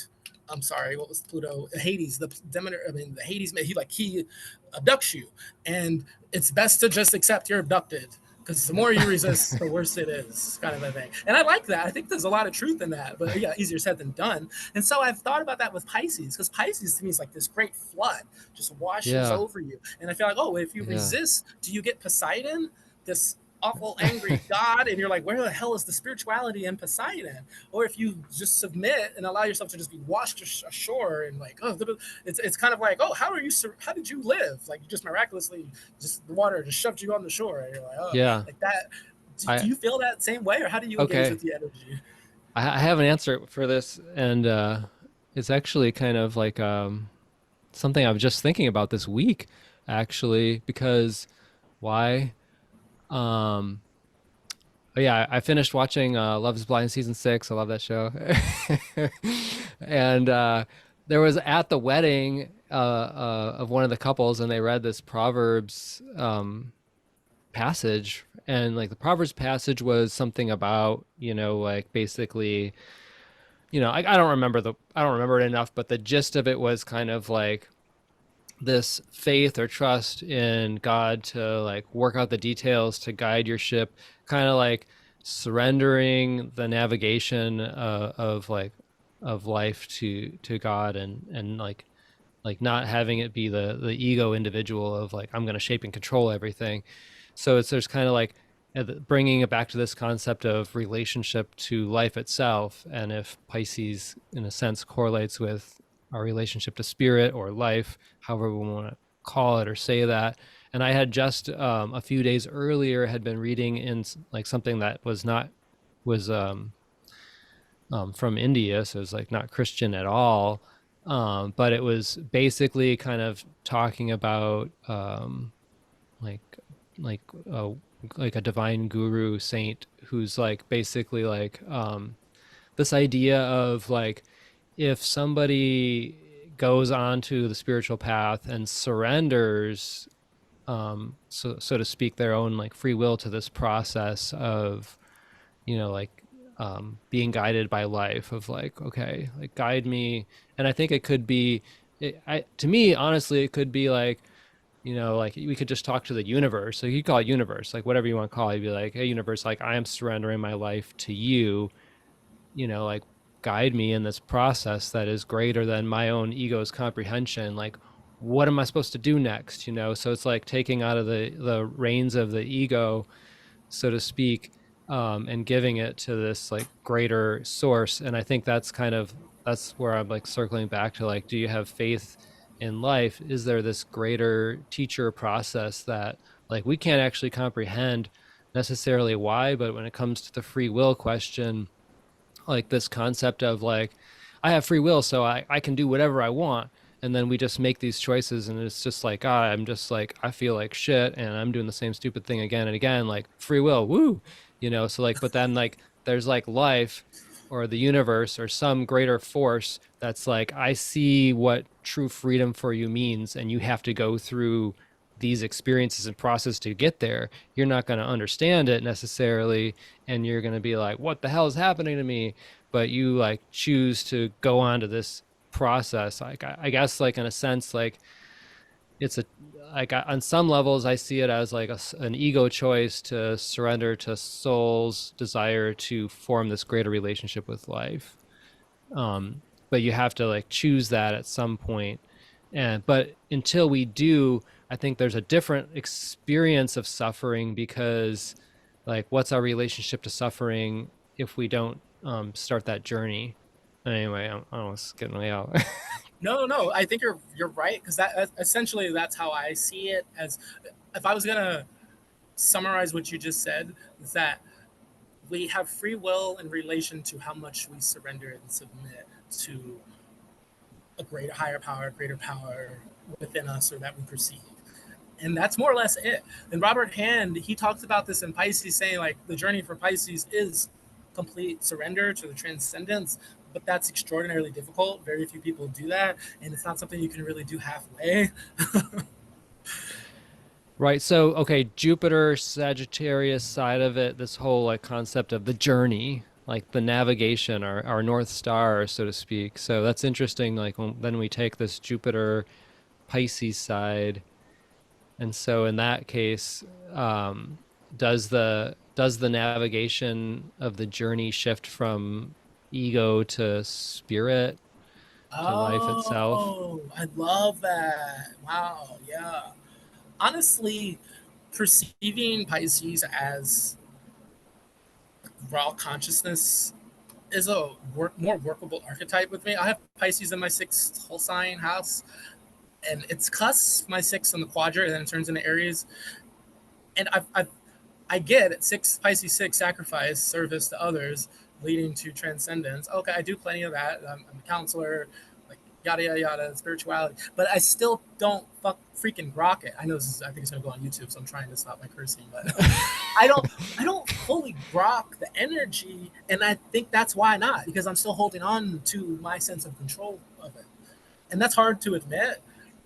I'm sorry, what was Pluto? Hades, the Demeter. I mean, the Hades. He abducts you, and it's best to just accept you're abducted because the Yep. more you resist, the worse it is, kind of a thing. And I like that. I think there's a lot of truth in that, but yeah, easier said than done. And so I've thought about that with Pisces because Pisces to me is like this great flood just washes Yeah. over you. And I feel like, oh, if you Yeah. resist, do you get Poseidon, this awful angry god, and you're like, where the hell is the spirituality in Poseidon? Or if you just submit and allow yourself to just be washed ashore and like, oh, it's kind of like, oh, how did you live? Like you just miraculously, just the water just shoved you on the shore, and you're like, oh, Yeah. like that. Do I you feel that same way, or how do you engage okay. with the energy? I have an answer for this, and it's actually kind of like something I was just thinking about this week, actually, because why? Um, oh yeah, I finished watching Love Is Blind season 6. I love that show, and there was at the wedding of one of the couples, and they read this Proverbs passage, and like the Proverbs passage was something about like basically I don't remember it enough, but the gist of it was kind of like this faith or trust in God to like work out the details to guide your ship, kind of like surrendering the navigation of like of life to God, and like not having it be the ego individual of like I'm going to shape and control everything. So it's there's kind of like bringing it back to this concept of relationship to life itself, and if Pisces in a sense correlates with our relationship to spirit or life, however we want to call it or say that. And I had just a few days earlier had been reading in like something that was not was from India, so it's like not Christian at all. But it was basically kind of talking about like like uh, like a divine guru saint who's like basically like this idea of like if somebody goes onto the spiritual path and surrenders so to speak their own like free will to this process of like being guided by life of like okay like guide me. And I think it could be To me, honestly, it could be like, like we could just talk to the universe. So you call it universe, like whatever you want to call it. You'd be like, hey, universe, like I am surrendering my life to you, like guide me in this process that is greater than my own ego's comprehension. Like, what am I supposed to do next? So it's like taking out of the reins of the ego, so to speak, and giving it to this like greater source. And I think that's where I'm like circling back to like, do you have faith in life? Is there this greater teacher process that like we can't actually comprehend necessarily why, but when it comes to the free will question, like this concept of like I have free will, so I can do whatever I want, and then we just make these choices, and it's just like, I'm just like, I feel like shit and I'm doing the same stupid thing again and again, like free will, woo. So like, but then like there's like life or the universe or some greater force that's like, I see what true freedom for you means, and you have to go through these experiences and process to get there. You're not going to understand it necessarily, and you're going to be like, what the hell is happening to me? But you like choose to go on to this process. Like I guess like in a sense, like it's a like on some levels I see it as like an ego choice to surrender to soul's desire to form this greater relationship with life. But you have to like choose that at some point. And but until we do, I think there's a different experience of suffering, because like what's our relationship to suffering if we don't start that journey? Anyway, I was getting way out. No, no, I think you're right, because that essentially that's how I see it. As if I was gonna summarize what you just said, is that we have free will in relation to how much we surrender and submit to a greater, higher power, greater power within us or that we perceive. And that's more or less it. And Robert Hand, he talks about this in Pisces, saying like the journey for Pisces is complete surrender to the transcendence, but that's extraordinarily difficult. Very few people do that, and it's not something you can really do halfway. Right. So, okay, Jupiter, Sagittarius side of it, this whole like concept of the journey, like the navigation, our North Star, so to speak. So that's interesting. Like then we take this Jupiter Pisces side. And so in that case, um, does the navigation of the journey shift from ego to spirit to life itself? Oh, I love that. Wow, yeah. Honestly, perceiving Pisces as raw consciousness is a more workable archetype with me. I have Pisces in my sixth whole sign house, and it's cusp my sixth in the quadrant, and then it turns into Aries. And I get it. Six Pisces six sacrifice, service to others, leading to transcendence. Okay, I do plenty of that. I'm a counselor, like yada yada yada, spirituality. But I still don't freaking grok it. I know this is, I think it's gonna go on YouTube, so I'm trying to stop my cursing. But I don't I don't fully grok the energy, and I think that's why not, because I'm still holding on to my sense of control of it, and that's hard to admit.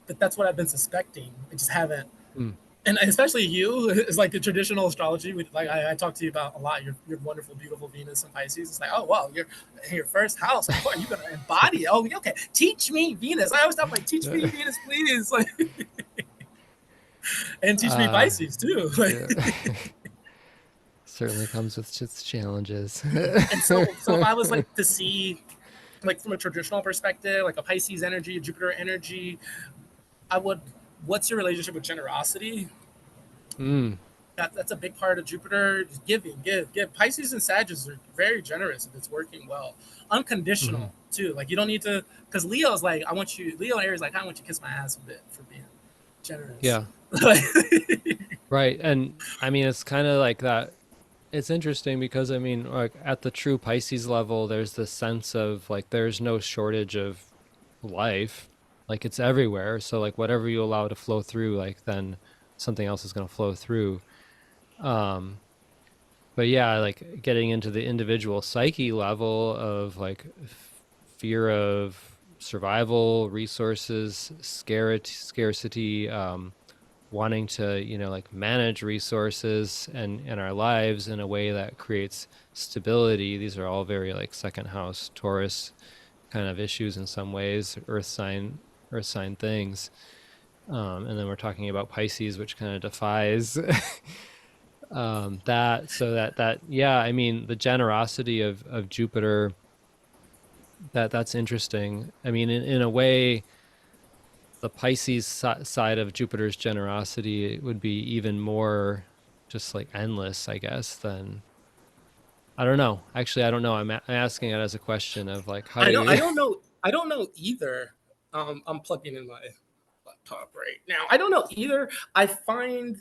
But that's what I've been suspecting. I just haven't, Hmm. and especially you is like the traditional astrology. Like I talked to you about a lot. Your wonderful, beautiful Venus and Pisces. It's like, oh wow, you're in your first house. Like, what are you gonna embody? Oh, okay. Teach me Venus. I always thought like, teach me Venus, please. Like, and teach me Uh, Pisces too. Like, yeah. Certainly comes with its challenges. and so if I was like to see like from a traditional perspective, like a Pisces energy, a Jupiter energy, I would. What's your relationship with generosity? Mm, That's a big part of Jupiter. Just giving, give. Pisces and Sagittarius are very generous if it's working well. mhm. Unconditional too. Like you don't need to, because Leo's like, I want you. Leo and Aries like, I want you to kiss my ass a bit for being generous. Yeah, Like, right. And I mean, it's kind of like that. It's interesting because I mean, like at the true Pisces level, there's this sense of like there's no shortage of life. Like it's everywhere. So like whatever you allow to flow through, like then something else is going to flow through. Um, but yeah, like getting into the individual psyche level of like fear of survival, resources, scarcity, wanting to, like manage resources and our lives in a way that creates stability. These are all very like second house Taurus kind of issues in some ways, earth sign earth sign things. And then we're talking about Pisces, which kind of defies that. So yeah, I mean, the generosity of Jupiter, that's interesting. I mean, in a way, the Pisces side of Jupiter's generosity would be even more just like endless, I guess, than I don't know. Actually, I don't know. I'm asking it as a question of like, how I do don't I we? don't know I don't know either. I'm plugging in my laptop right now. I don't know either. I find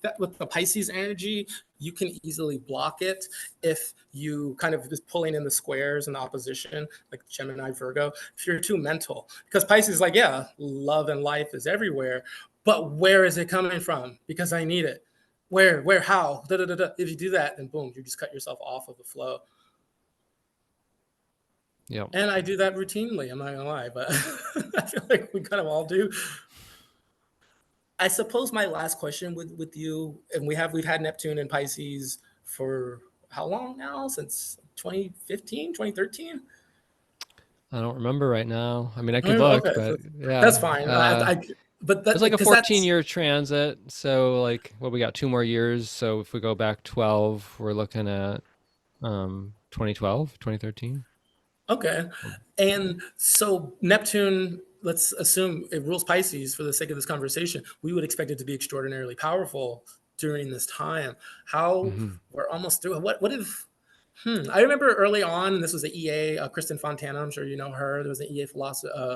that with the Pisces energy, you can easily block it if you kind of just pulling in the squares and the opposition, like Gemini, Virgo, if you're too mental. Because Pisces is like, yeah, love and life is everywhere, but where is it coming from? Because I need it. Where, how? Da, da, da, da. If you do that, then boom, you just cut yourself off of the flow. Yeah. And I do that routinely. I'm not gonna lie, but I feel like we kind of all do. I suppose my last question with you, and we've had Neptune and Pisces for how long now? Since 2015, 2013? I don't remember right now. I mean, I could look, Okay, but that's yeah. fine. But It's that like a because 14 that's year transit. So like, well, we got 2 more years. So if we go back 12, we're looking at 2012, 2013. okay. And so Neptune, let's assume it rules Pisces for the sake of this conversation. We would expect it to be extraordinarily powerful during this time. How Mm-hmm. we're almost through. What if I remember early on, and this was the EA, Kristen Fontana. I'm sure you know her. There was an EA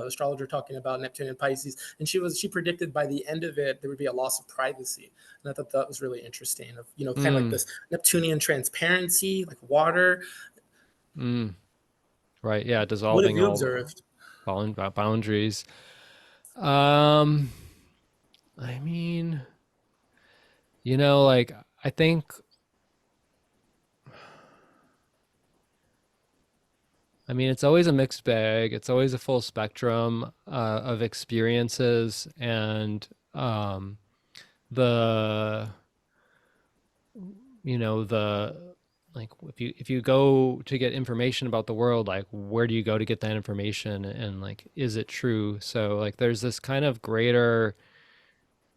astrologer talking about Neptune and Pisces, and she predicted by the end of it there would be a loss of privacy, and I thought that was really interesting. Of kind of like Mm, this Neptunian transparency, like water. mm. Right. Yeah. What have Dissolving you all observed? boundaries. Um, I mean, like I think, I mean, it's always a mixed bag. It's always a full spectrum of experiences, and the the like if you go to get information about the world, like where do you go to get that information, and like is it true? So like there's this kind of greater,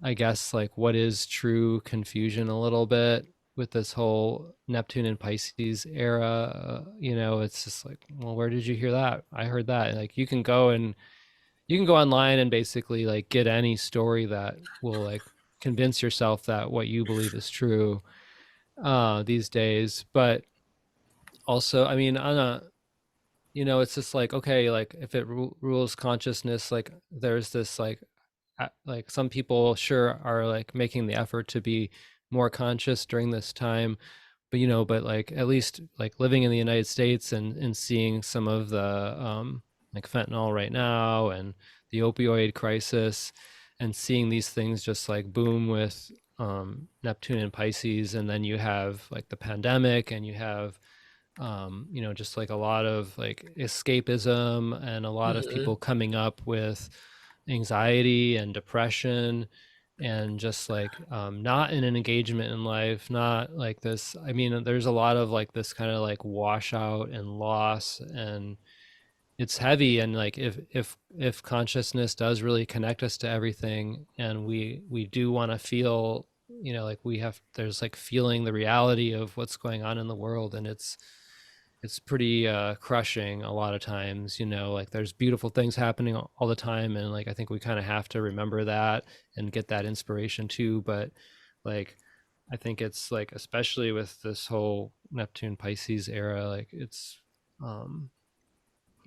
I guess, like what is true confusion a little bit with this whole Neptune and Pisces era. It's just like, well, where did you hear that? I heard that. And, like you can go online and basically like get any story that will like convince yourself that what you believe is true these days. But also, I mean, on a it's just like, okay, like if it rules consciousness, like there's this like some people sure are like making the effort to be more conscious during this time, but but like at least like living in the United States and seeing some of the like fentanyl right now and the opioid crisis, and seeing these things just like boom with Neptune and Pisces, and then you have like the pandemic, and you have just like a lot of like escapism, and a lot of Mm-hmm. people coming up with anxiety and depression, and just like not in an engagement in life, not like this. I mean, there's a lot of like this kind of like washout and loss, and it's heavy. And like if consciousness does really connect us to everything, and we do want to feel, like we have, there's like feeling the reality of what's going on in the world, and it's pretty crushing a lot of times. Like there's beautiful things happening all the time, and like I think we kind of have to remember that and get that inspiration too. But like I think it's like, especially with this whole Neptune Pisces era, like it's um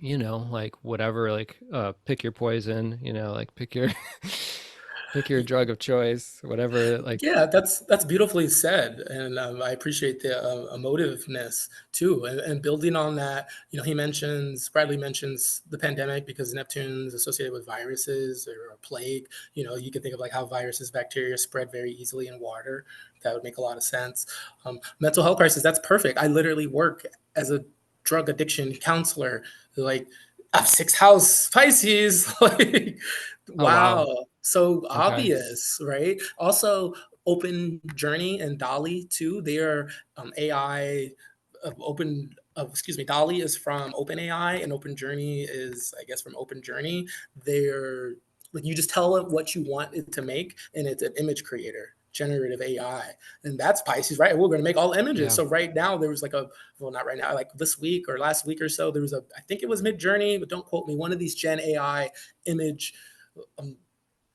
like whatever, like pick your poison, like pick your pick your drug of choice, whatever, like. Yeah, that's beautifully said, and I appreciate the emotiveness too. And building on that, Bradley mentions the pandemic because Neptune's associated with viruses or a plague. You can think of like how viruses, bacteria spread very easily in water. That would make a lot of sense. Mental health crisis. That's perfect. I literally work as a drug addiction counselor. Like, sixth house Pisces, like Oh wow. wow, so Okay. obvious, right? Also, Open Journey and Dolly too. They are AI. Excuse me. Dolly is from OpenAI, and Open Journey is, I guess, from Open Journey. They're Like, you just tell it what you want it to make, and it's an image creator, generative AI, and that's Pisces, right? We're going to make all images. Yeah. So right now there was like a, well, not right now, like this week or last week or so, there was a, I think it was Mid Journey, but don't quote me, one of these Gen AI image um,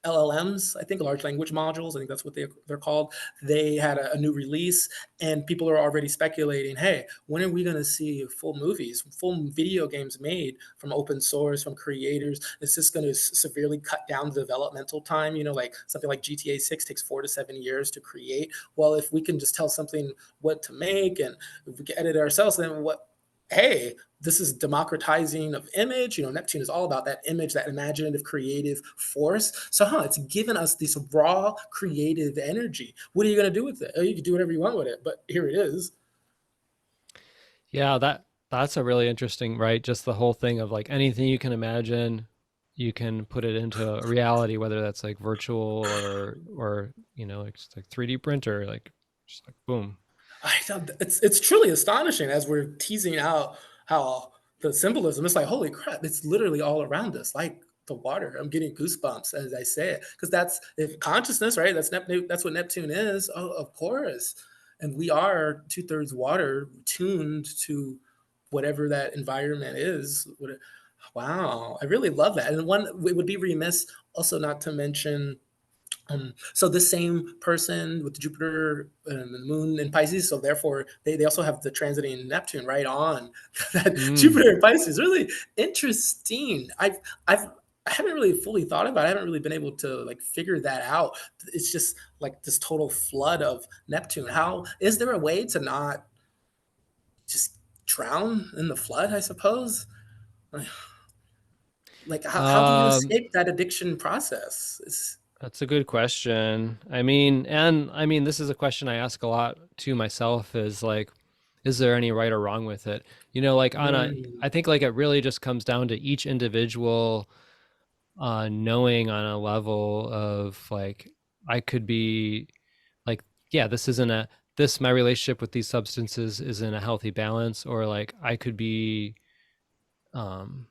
LLMs, I think large language modules, I think that's what they're called. They had a new release, and people are already speculating, hey, when are we going to see full movies, full video games made from open source, from creators? Is this going to severely cut down the developmental time? You know, like something like GTA 6 takes 4 to 7 years to create. Well, if we can just tell something what to make, and if we can edit it ourselves, then what? Hey, this is democratizing of image. You know, Neptune is all about that image, that imaginative, creative force. So, it's given us this raw, creative energy. What are you going to do with it? Oh, you can do whatever you want with it, but here it is. Yeah, that's a really interesting, right? Just the whole thing of like anything you can imagine, you can put it into a reality, whether that's like virtual or it's like 3D printer, like just like boom. I thought it's truly astonishing as we're teasing out how the symbolism. It's like, holy crap! It's literally all around us, like the water. I'm getting goosebumps as I say it, because that's if consciousness, right? That's what Neptune is. Oh, of course, and we are 2/3 water, tuned to whatever that environment is. Wow, I really love that. And one, it would be remiss also not to mention, so the same person with Jupiter and the Moon in Pisces, so therefore they also have the transiting Neptune right on that Mm. Jupiter in Pisces. Really interesting. I haven't really fully thought about it. I haven't really been able to like figure that out. It's just like this total flood of Neptune. How is there a way to not just drown in the flood, I suppose? Like how do you Um, escape that addiction process? It's, that's a good question. I mean, this is a question I ask a lot to myself is like, is there any right or wrong with it? Like mm, I think like it really just comes down to each individual knowing on a level of like I could be like, yeah, my relationship with these substances is in a healthy balance, or like I could be um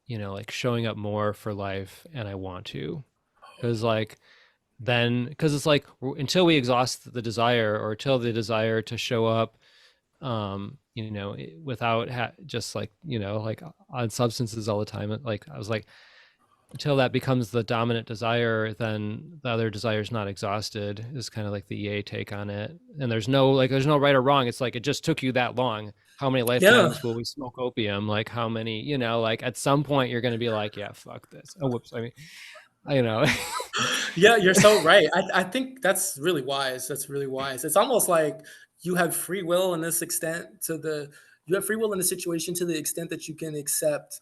like showing up more for life and I want to. Because like then because it's like until we exhaust the desire, or until the desire to show up without just like like on substances all the time, like I was like, until that becomes the dominant desire, then the other desire is not exhausted, is kind of like the yay take on it. And there's no right or wrong. It's like it just took you that long. How many yeah. lifetimes will we smoke opium? Like how many, like at some point you're going to be like, yeah, fuck this. Oh, whoops. I mean, you know. Yeah, you're so right. I think that's really wise. That's really wise. It's almost like you have free will in this extent to the you have free will in the situation to the extent that you can accept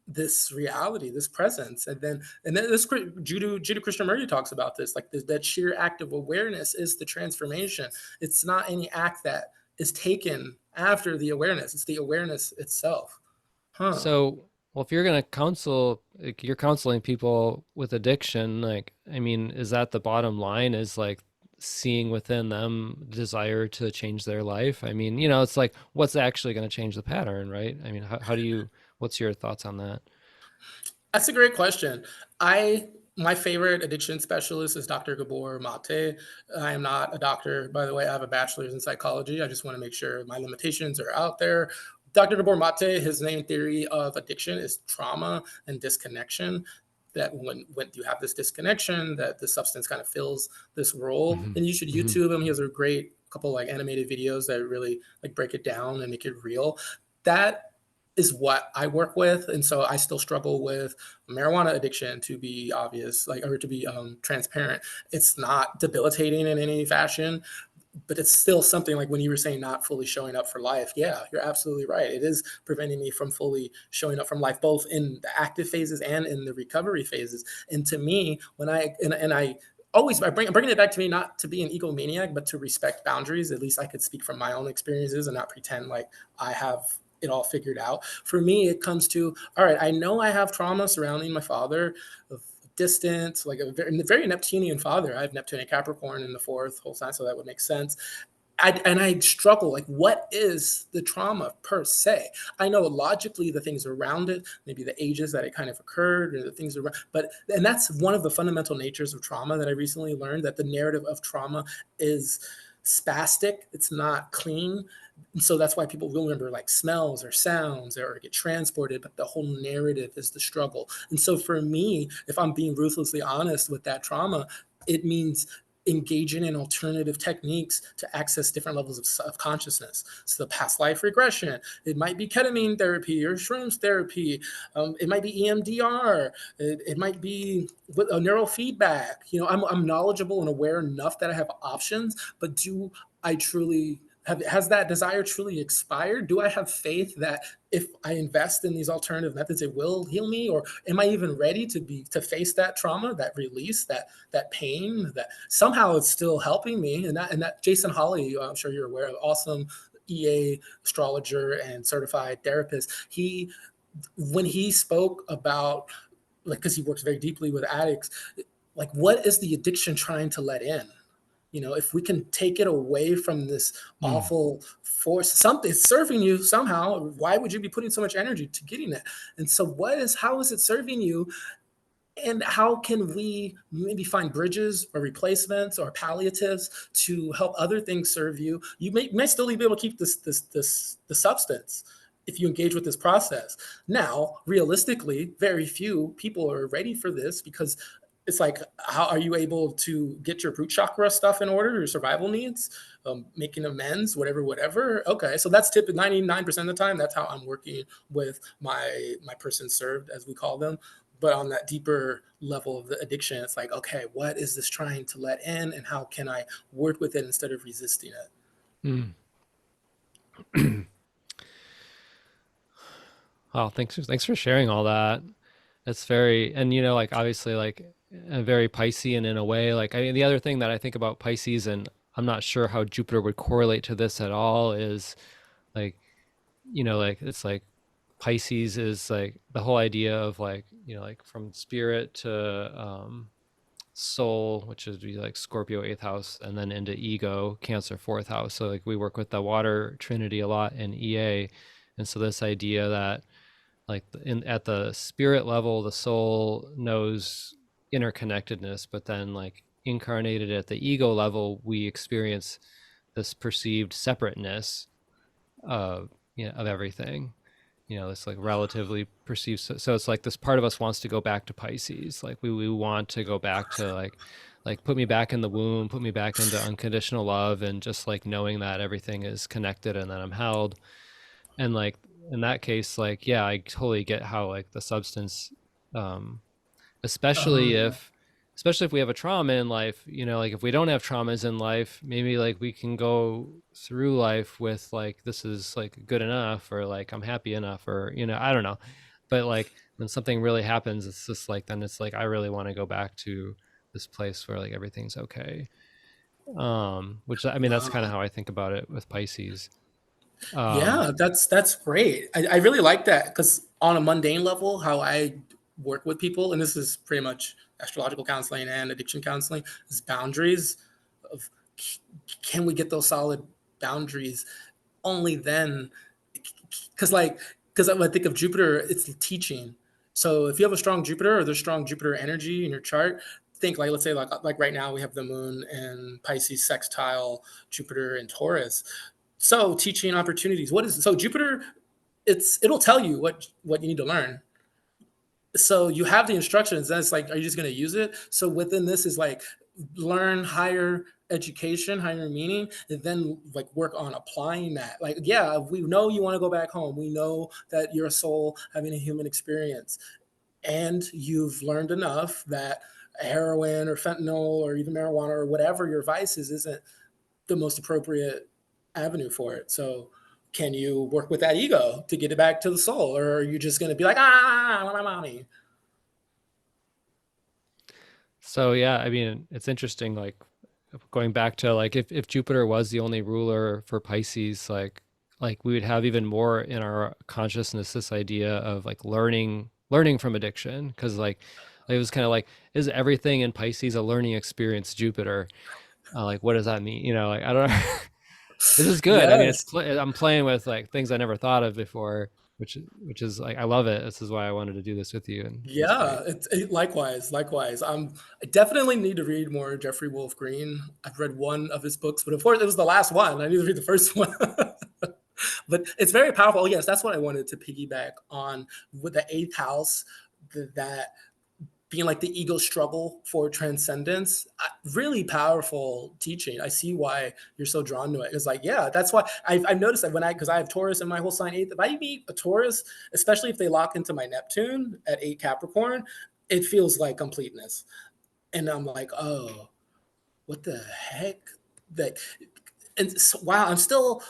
this reality, this presence, and then this Judah Krishnamurti talks about this, like that sheer act of awareness is the transformation. It's not any act that is taken after the awareness; it's the awareness itself. Huh? So, well, if you're going to counsel, like, you're counseling people with addiction, like, I mean, is that the bottom line? Is like seeing within them desire to change their life? I mean, it's like, what's actually going to change the pattern, right? I mean, what's your thoughts on that? That's a great question. I My favorite addiction specialist is Dr. Gabor Mate. I am not a doctor, by the way. I have a bachelor's in psychology. I just want to make sure my limitations are out there. Dr. Gabor Mate, his main theory of addiction is trauma and disconnection. That when you have this disconnection, that the substance kind of fills this role. Hmm. And you should Hmm. YouTube him. He has a great couple like animated videos that really like break it down and make it real. That is what I work with, and so I still struggle with marijuana addiction. To be obvious, like or to be transparent, it's not debilitating in any fashion, but it's still something like when you were saying not fully showing up for life. Yeah, you're absolutely right. It is preventing me from fully showing up from life, both in the active phases and in the recovery phases. And to me, when and I always I'm bringing it back to me not to be an egomaniac, but to respect boundaries. At least I could speak from my own experiences and not pretend like I have it all figured out. For me, it comes to, all right, I know I have trauma surrounding my father, of distant, like a very Neptunian father. I have Neptune and Capricorn in the fourth whole sign, so that would make sense. I struggle, like, what is the trauma per se? I know logically the things around it, maybe the ages that it kind of occurred or the things around, but and that's one of the fundamental natures of trauma that I recently learned, that the narrative of trauma is spastic, it's not clean. And so that's why people will remember like smells or sounds or get transported, but the whole narrative is the struggle. And so for me, if I'm being ruthlessly honest with that trauma, it means engaging in alternative techniques to access different levels of consciousness. So the past life regression, it might be ketamine therapy or shrooms therapy, it might be EMDR, it might be with a neurofeedback. I'm knowledgeable and aware enough that I have options, but do I truly has that desire truly expired? Do I have faith that if I invest in these alternative methods, it will heal me? Or am I even ready to face that trauma, that release, that pain, that somehow it's still helping me? And that Jason Holly, I'm sure you're aware of, awesome EA astrologer and certified therapist. When he spoke about, like, because he works very deeply with addicts, like, what is the addiction trying to let in? If we can take it away from this Mm. awful force, something it's serving you somehow. Why would you be putting so much energy to getting it? And so how is it serving you? And how can we maybe find bridges or replacements or palliatives to help other things serve you? You may still be able to keep the substance if you engage with this process. Now, realistically, very few people are ready for this, because it's like, how are you able to get your root chakra stuff in order, your survival needs, making amends, whatever. Okay, so that's typically 99% of the time. That's how I'm working with my person served, as we call them. But on that deeper level of the addiction, it's like, okay, what is this trying to let in, and how can I work with it instead of resisting it? Mm. Wow, thanks for sharing all that. It's very, and like obviously like very Piscean in a way. Like I mean, the other thing that I think about Pisces, and I'm not sure how Jupiter would correlate to this at all, is like like it's like Pisces is like the whole idea of like like from spirit to soul, which is be like Scorpio eighth house, and then into ego, Cancer fourth house. So like we work with the water trinity a lot in EA, and so this idea that like at the spirit level the soul knows interconnectedness, but then like incarnated at the ego level we experience this perceived separateness of of everything, this like relatively perceived, so it's like this part of us wants to go back to Pisces, like we want to go back to like put me back in the womb, put me back into unconditional love, and just like knowing that everything is connected and that I'm held. And like in that case, like yeah, I totally get how like the substance, um especially Um, if we have a trauma in life, like if we don't have traumas in life, maybe like we can go through life with like this is like good enough, or like I'm happy enough, or I don't know. But like when something really happens, it's just like then it's like I really want to go back to this place where like everything's okay. Which I mean that's kind of wow. how I think about it with Pisces. um Yeah, that's great. I really like that, because on a mundane level, how I work with people, and this is pretty much astrological counseling and addiction counseling, is boundaries of, can we get those solid boundaries? Only then, because like, because when I think of Jupiter, it's the teaching. So if you have a strong Jupiter, or there's strong Jupiter energy in your chart, think like, let's say like right now we have the moon and Pisces sextile Jupiter and Taurus. So teaching opportunities. So Jupiter? It'll tell you what you need to learn. So you have the instructions. And it's like, are you just going to use it? So within this is like, learn higher education, higher meaning, and then like work on applying that. Like, yeah, we know you want to go back home. We know that you're a soul having a human experience, and you've learned enough that heroin or fentanyl or even marijuana or whatever your vice is isn't the most appropriate avenue for it. So can you work with that ego to get it back to the soul? Or are you just going to be like, my mommy? so yeah, I mean it's interesting, like going back to like if Jupiter was the only ruler for Pisces, like we would have even more in our consciousness this idea of like learning from addiction, because like it was kind of like, is everything in Pisces a learning experience, Jupiter? Like what does that mean, like I don't know. This is good. I mean, Yes. I'm playing with like things I never thought of before, which is like I love it. This is why I wanted to do this with you, and it's Yeah, great. likewise, likewise. I definitely need to read more Jeffrey Wolf Green. I've read one of his books, but of course it was the last one. I need to read the first one. But it's very powerful. Yes, that's what I wanted to piggyback on with the eighth house, that being like the ego struggle for transcendence. Really powerful teaching. I see why you're so drawn to it. It's like, yeah, that's why I've noticed that because I have Taurus in my whole sign eighth, if I meet a Taurus, especially if they lock into my Neptune at eight Capricorn, it feels like completeness. And I'm like, oh, what the heck? Like, and so, wow, I'm still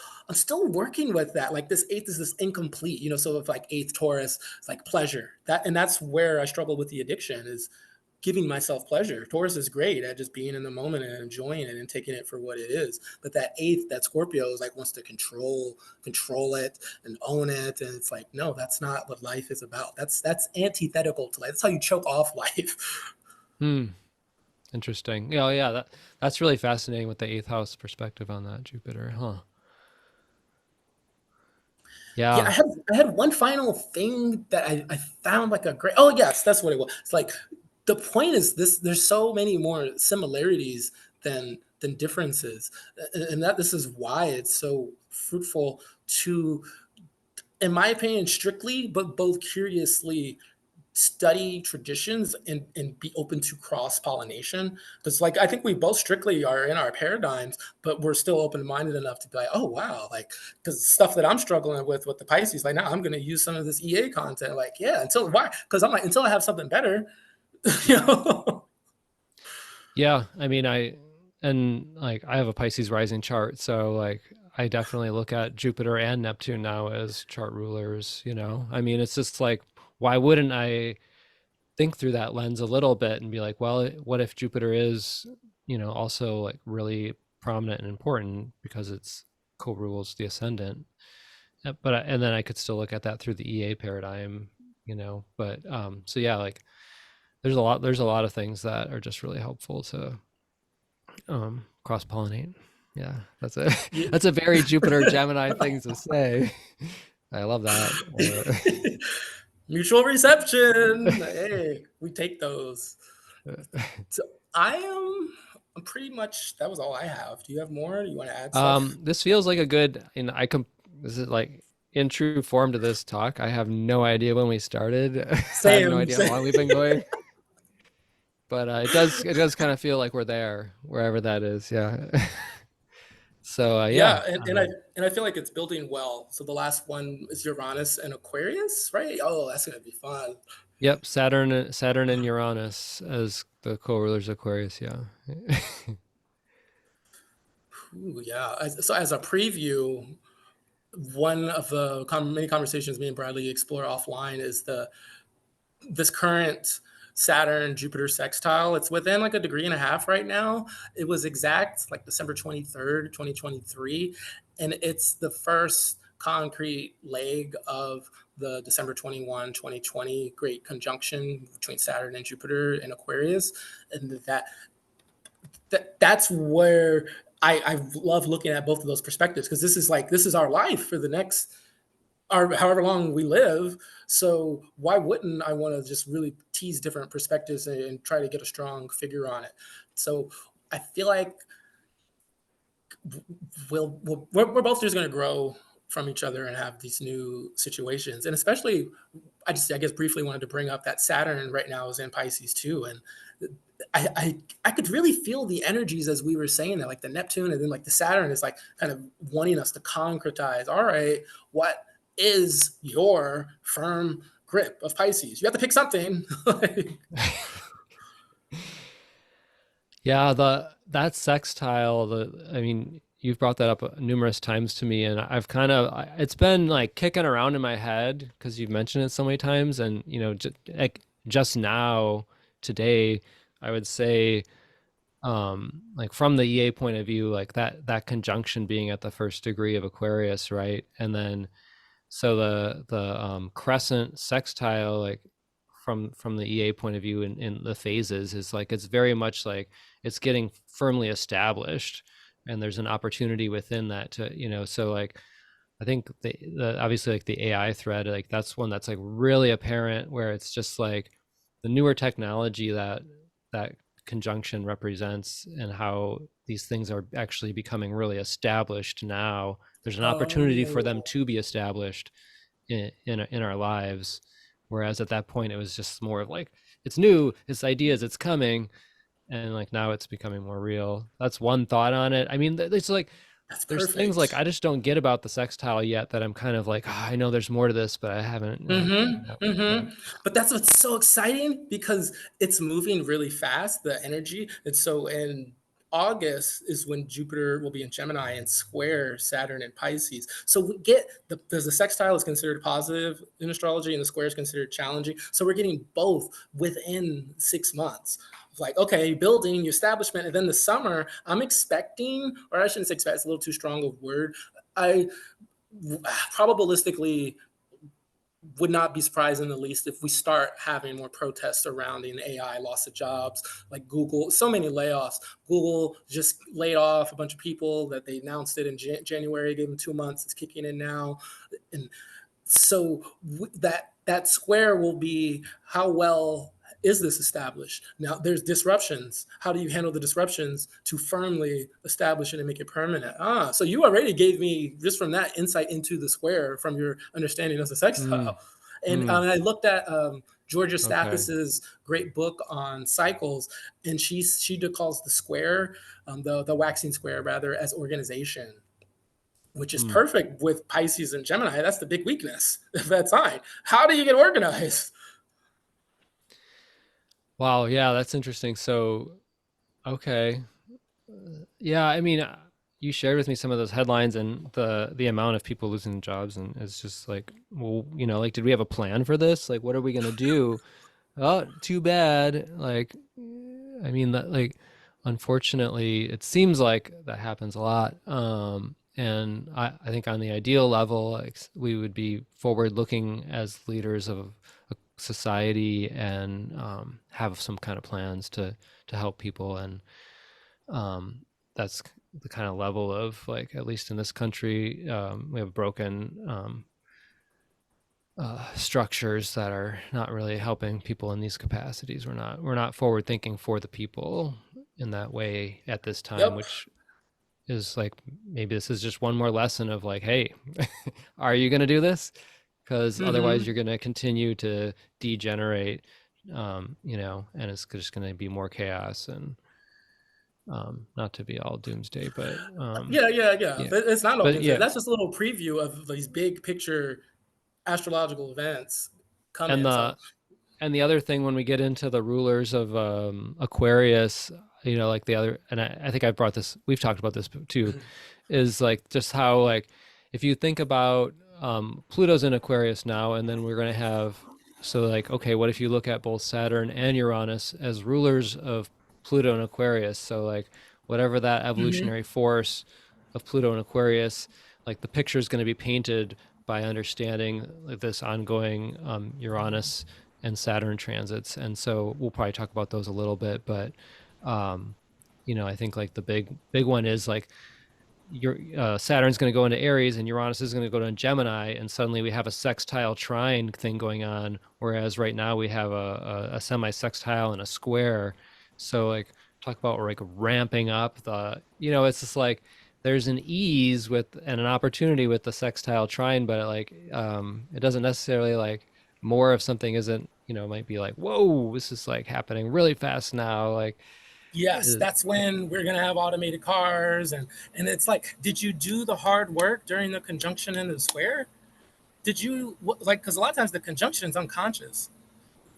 working with that. Like this eighth is this incomplete, so if like eighth Taurus, it's like pleasure. That's where I struggle with the addiction is giving myself pleasure. Taurus is great at just being in the moment and enjoying it and taking it for what it is. But that eighth, that Scorpio is like wants to control it and own it. And it's like, no, that's not what life is about. That's antithetical to life. That's how you choke off life. Hmm. Interesting. Yeah, yeah. That's really fascinating with the eighth house perspective on that Jupiter, huh? Yeah, I Yeah. had I had one final thing that I found like a great. Oh yes, that's what it was. It's like the point is this: there's so many more similarities than differences, and that this is why it's so fruitful to, in my opinion, strictly but both curiously study traditions and be open to cross pollination. Because like I think we both strictly are in our paradigms, but we're still open minded enough to be like, oh wow, like because stuff that I'm struggling with the Pisces, like now I'm going to use some of this EA content. Like yeah, until why? Because I'm like until I have something better, you know. Yeah. I mean, and like I have a Pisces rising chart, so like I definitely look at Jupiter and Neptune now as chart rulers, you know. I mean, it's just like why wouldn't I think through that lens a little bit and be like, well, what if Jupiter is, also like really prominent and important because it's co-rules the ascendant. And then I could still look at that through the EA paradigm, but so yeah, like there's a lot of things that are just really helpful to cross pollinate. Yeah, that's a Yeah. that's a very Jupiter Gemini thing to say. I love that. Mutual reception. Hey, we take those. So I am pretty much that was all I have. Do you have more? Do you want to add stuff? This feels like a good, this is like in true form to this talk. I have no idea when we started. I have no Same, idea how same. long we've been going, but it does kind of feel like we're there, wherever that is. Yeah. So yeah. Yeah, and I feel like it's building well. So the last one is Uranus and Aquarius, right? Oh, that's gonna be fun. Yep. Saturn and Uranus as the co-rulers of Aquarius. Yeah. Ooh, yeah. So as a preview, one of the many conversations me and Bradley explore offline is the this current Saturn Jupiter sextile. It's within like a degree and a half right now. It was exact like December 23rd, 2023. And it's the first concrete leg of the December 21, 2020 great conjunction between Saturn and Jupiter in Aquarius. And that's where I love looking at both of those perspectives because this is our life for the next or however long we live. So why wouldn't I want to just really tease different perspectives and try to get a strong figure on it? So I feel like we're both just going to grow from each other and have these new situations. And especially, I guess briefly wanted to bring up that Saturn right now is in Pisces too, and I could really feel the energies as we were saying that, like the Neptune and then like the Saturn is like kind of wanting us to concretize. All right, what is your firm grip of Pisces? You have to pick something. Yeah, that sextile, I mean, you've brought that up numerous times to me, and I've kind of it's been like kicking around in my head because you've mentioned it so many times, and just now today, I would say, like from the EA point of view, like that conjunction being at the first degree of Aquarius, right? And then so the crescent sextile, like from the EA point of view in the phases, is like it's very much like it's getting firmly established, and there's an opportunity within that to, so like I think obviously like the AI thread, like that's one that's like really apparent, where it's just like the newer technology that conjunction represents, and how these things are actually becoming really established now. There's an opportunity for them Oh, to be established in our lives, whereas at that point it was just more of like, it's new, it's ideas, it's coming, and like now it's becoming more real. That's one thought on it. I mean, it's like that's there's things like perfect. I just don't get about the sextile yet, that I'm kind of like, oh, I know there's more to this, but I haven't like, but But that's what's so exciting because it's moving really fast, the energy. And so in August is when Jupiter will be in Gemini and square Saturn in Pisces. So we get there's the sextile is considered positive in astrology and the square is considered challenging. So we're getting both within 6 months. Like, okay, building establishment, and then the summer, I'm expecting, or I shouldn't say expect, it's a little too strong of a word. I probabilistically would not be surprised in the least if we start having more protests surrounding AI, loss of jobs, like Google, so many layoffs. Google just laid off a bunch of people that they announced it in January, gave them 2 months. It's kicking in now. And so that square will be how well is this established. Now there's disruptions. How do you handle the disruptions to firmly establish it and make it permanent? So you already gave me just from that insight into the square from your understanding of the mm, sextile. And mm, I looked at Georgia okay, Stathis's great book on cycles, and she calls the square, the waxing square rather, as organization, which is mm. perfect with Pisces and Gemini. That's the big weakness of that sign. How do you get organized? Wow, yeah, that's interesting. So okay, yeah, I mean, you shared with me some of those headlines, and the amount of people losing jobs, and it's just like, well, like, did we have a plan for this? Like, what are we gonna do? Oh, too bad. Like, I mean, that, like, unfortunately, it seems like that happens a lot. And I think on the ideal level, like, we would be forward looking as leaders of a society, and have some kind of plans to help people. And um, that's the kind of level of, like, at least in this country, we have broken structures that are not really helping people in these capacities. We're not forward thinking for the people in that way at this time, Yep. which is like, maybe this is just one more lesson of like, hey, are you going to do this? Because otherwise Mm-hmm. you're going to continue to degenerate, and it's just going to be more chaos. And not to be all doomsday, but Yeah. yeah, It's not all but doomsday. yeah. That's just a little preview of these big picture astrological events and coming. So, the And the other thing, when we get into the rulers of Aquarius, like the other, and I think we've talked about this too, is like just how, like, if you think about, Pluto's in Aquarius now, and then we're going to have, so like, okay, what if you look at both Saturn and Uranus as rulers of Pluto and Aquarius? So like, whatever that mm-hmm. evolutionary force of Pluto and Aquarius, like, the picture is going to be painted by understanding, like, this ongoing Uranus and Saturn transits. And so we'll probably talk about those a little bit, but um, I think like the big one is like, your Saturn's going to go into Aries and Uranus is going to go to Gemini, and suddenly we have a sextile trine thing going on, whereas right now we have a semi-sextile and a square. So like, talk about like ramping up it's just like there's an ease with and an opportunity with the sextile trine, but like, it doesn't necessarily, like, more of something isn't, might be like, whoa, this is like happening really fast now, like, Yes, uh, that's when we're gonna have automated cars, and it's like, did you do the hard work during the conjunction in the square? Did you like? Because a lot of times the conjunction is unconscious.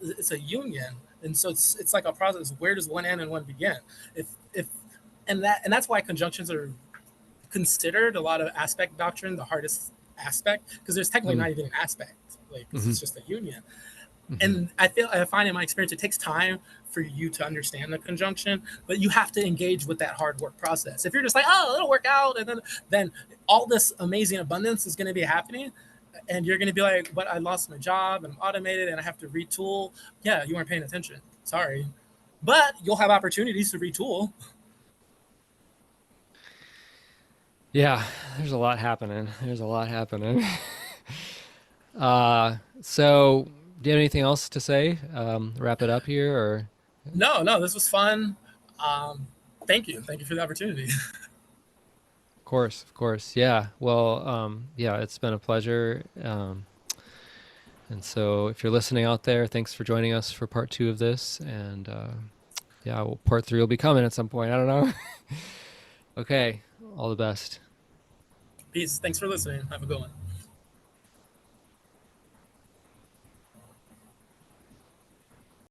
It's a union, and so it's like a process. Where does one end and one begin? If and that's why conjunctions are considered a lot of aspect doctrine the hardest aspect, because there's technically mm, not even an aspect, like, because mhm, it's just a union. mhm. And I find in my experience it takes time for you to understand the conjunction, but you have to engage with that hard work process. If you're just like, oh, it'll work out, and then all this amazing abundance is going to be happening, and you're going to be like, but I lost my job and I'm automated and I have to retool. Yeah, you weren't paying attention. Sorry, but you'll have opportunities to retool. Yeah, there's a lot happening. There's a lot happening. So do you have anything else to say? Wrap it up here, or No, no, this was fun. Um, thank you for the opportunity. of course, of course. Yeah. Well, yeah, it's been a pleasure. And so if you're listening out there, thanks for joining us for part two of this. And yeah, well, part three will be coming at some point. I don't know. Okay. All the best. Peace. Thanks for listening. Have a good one.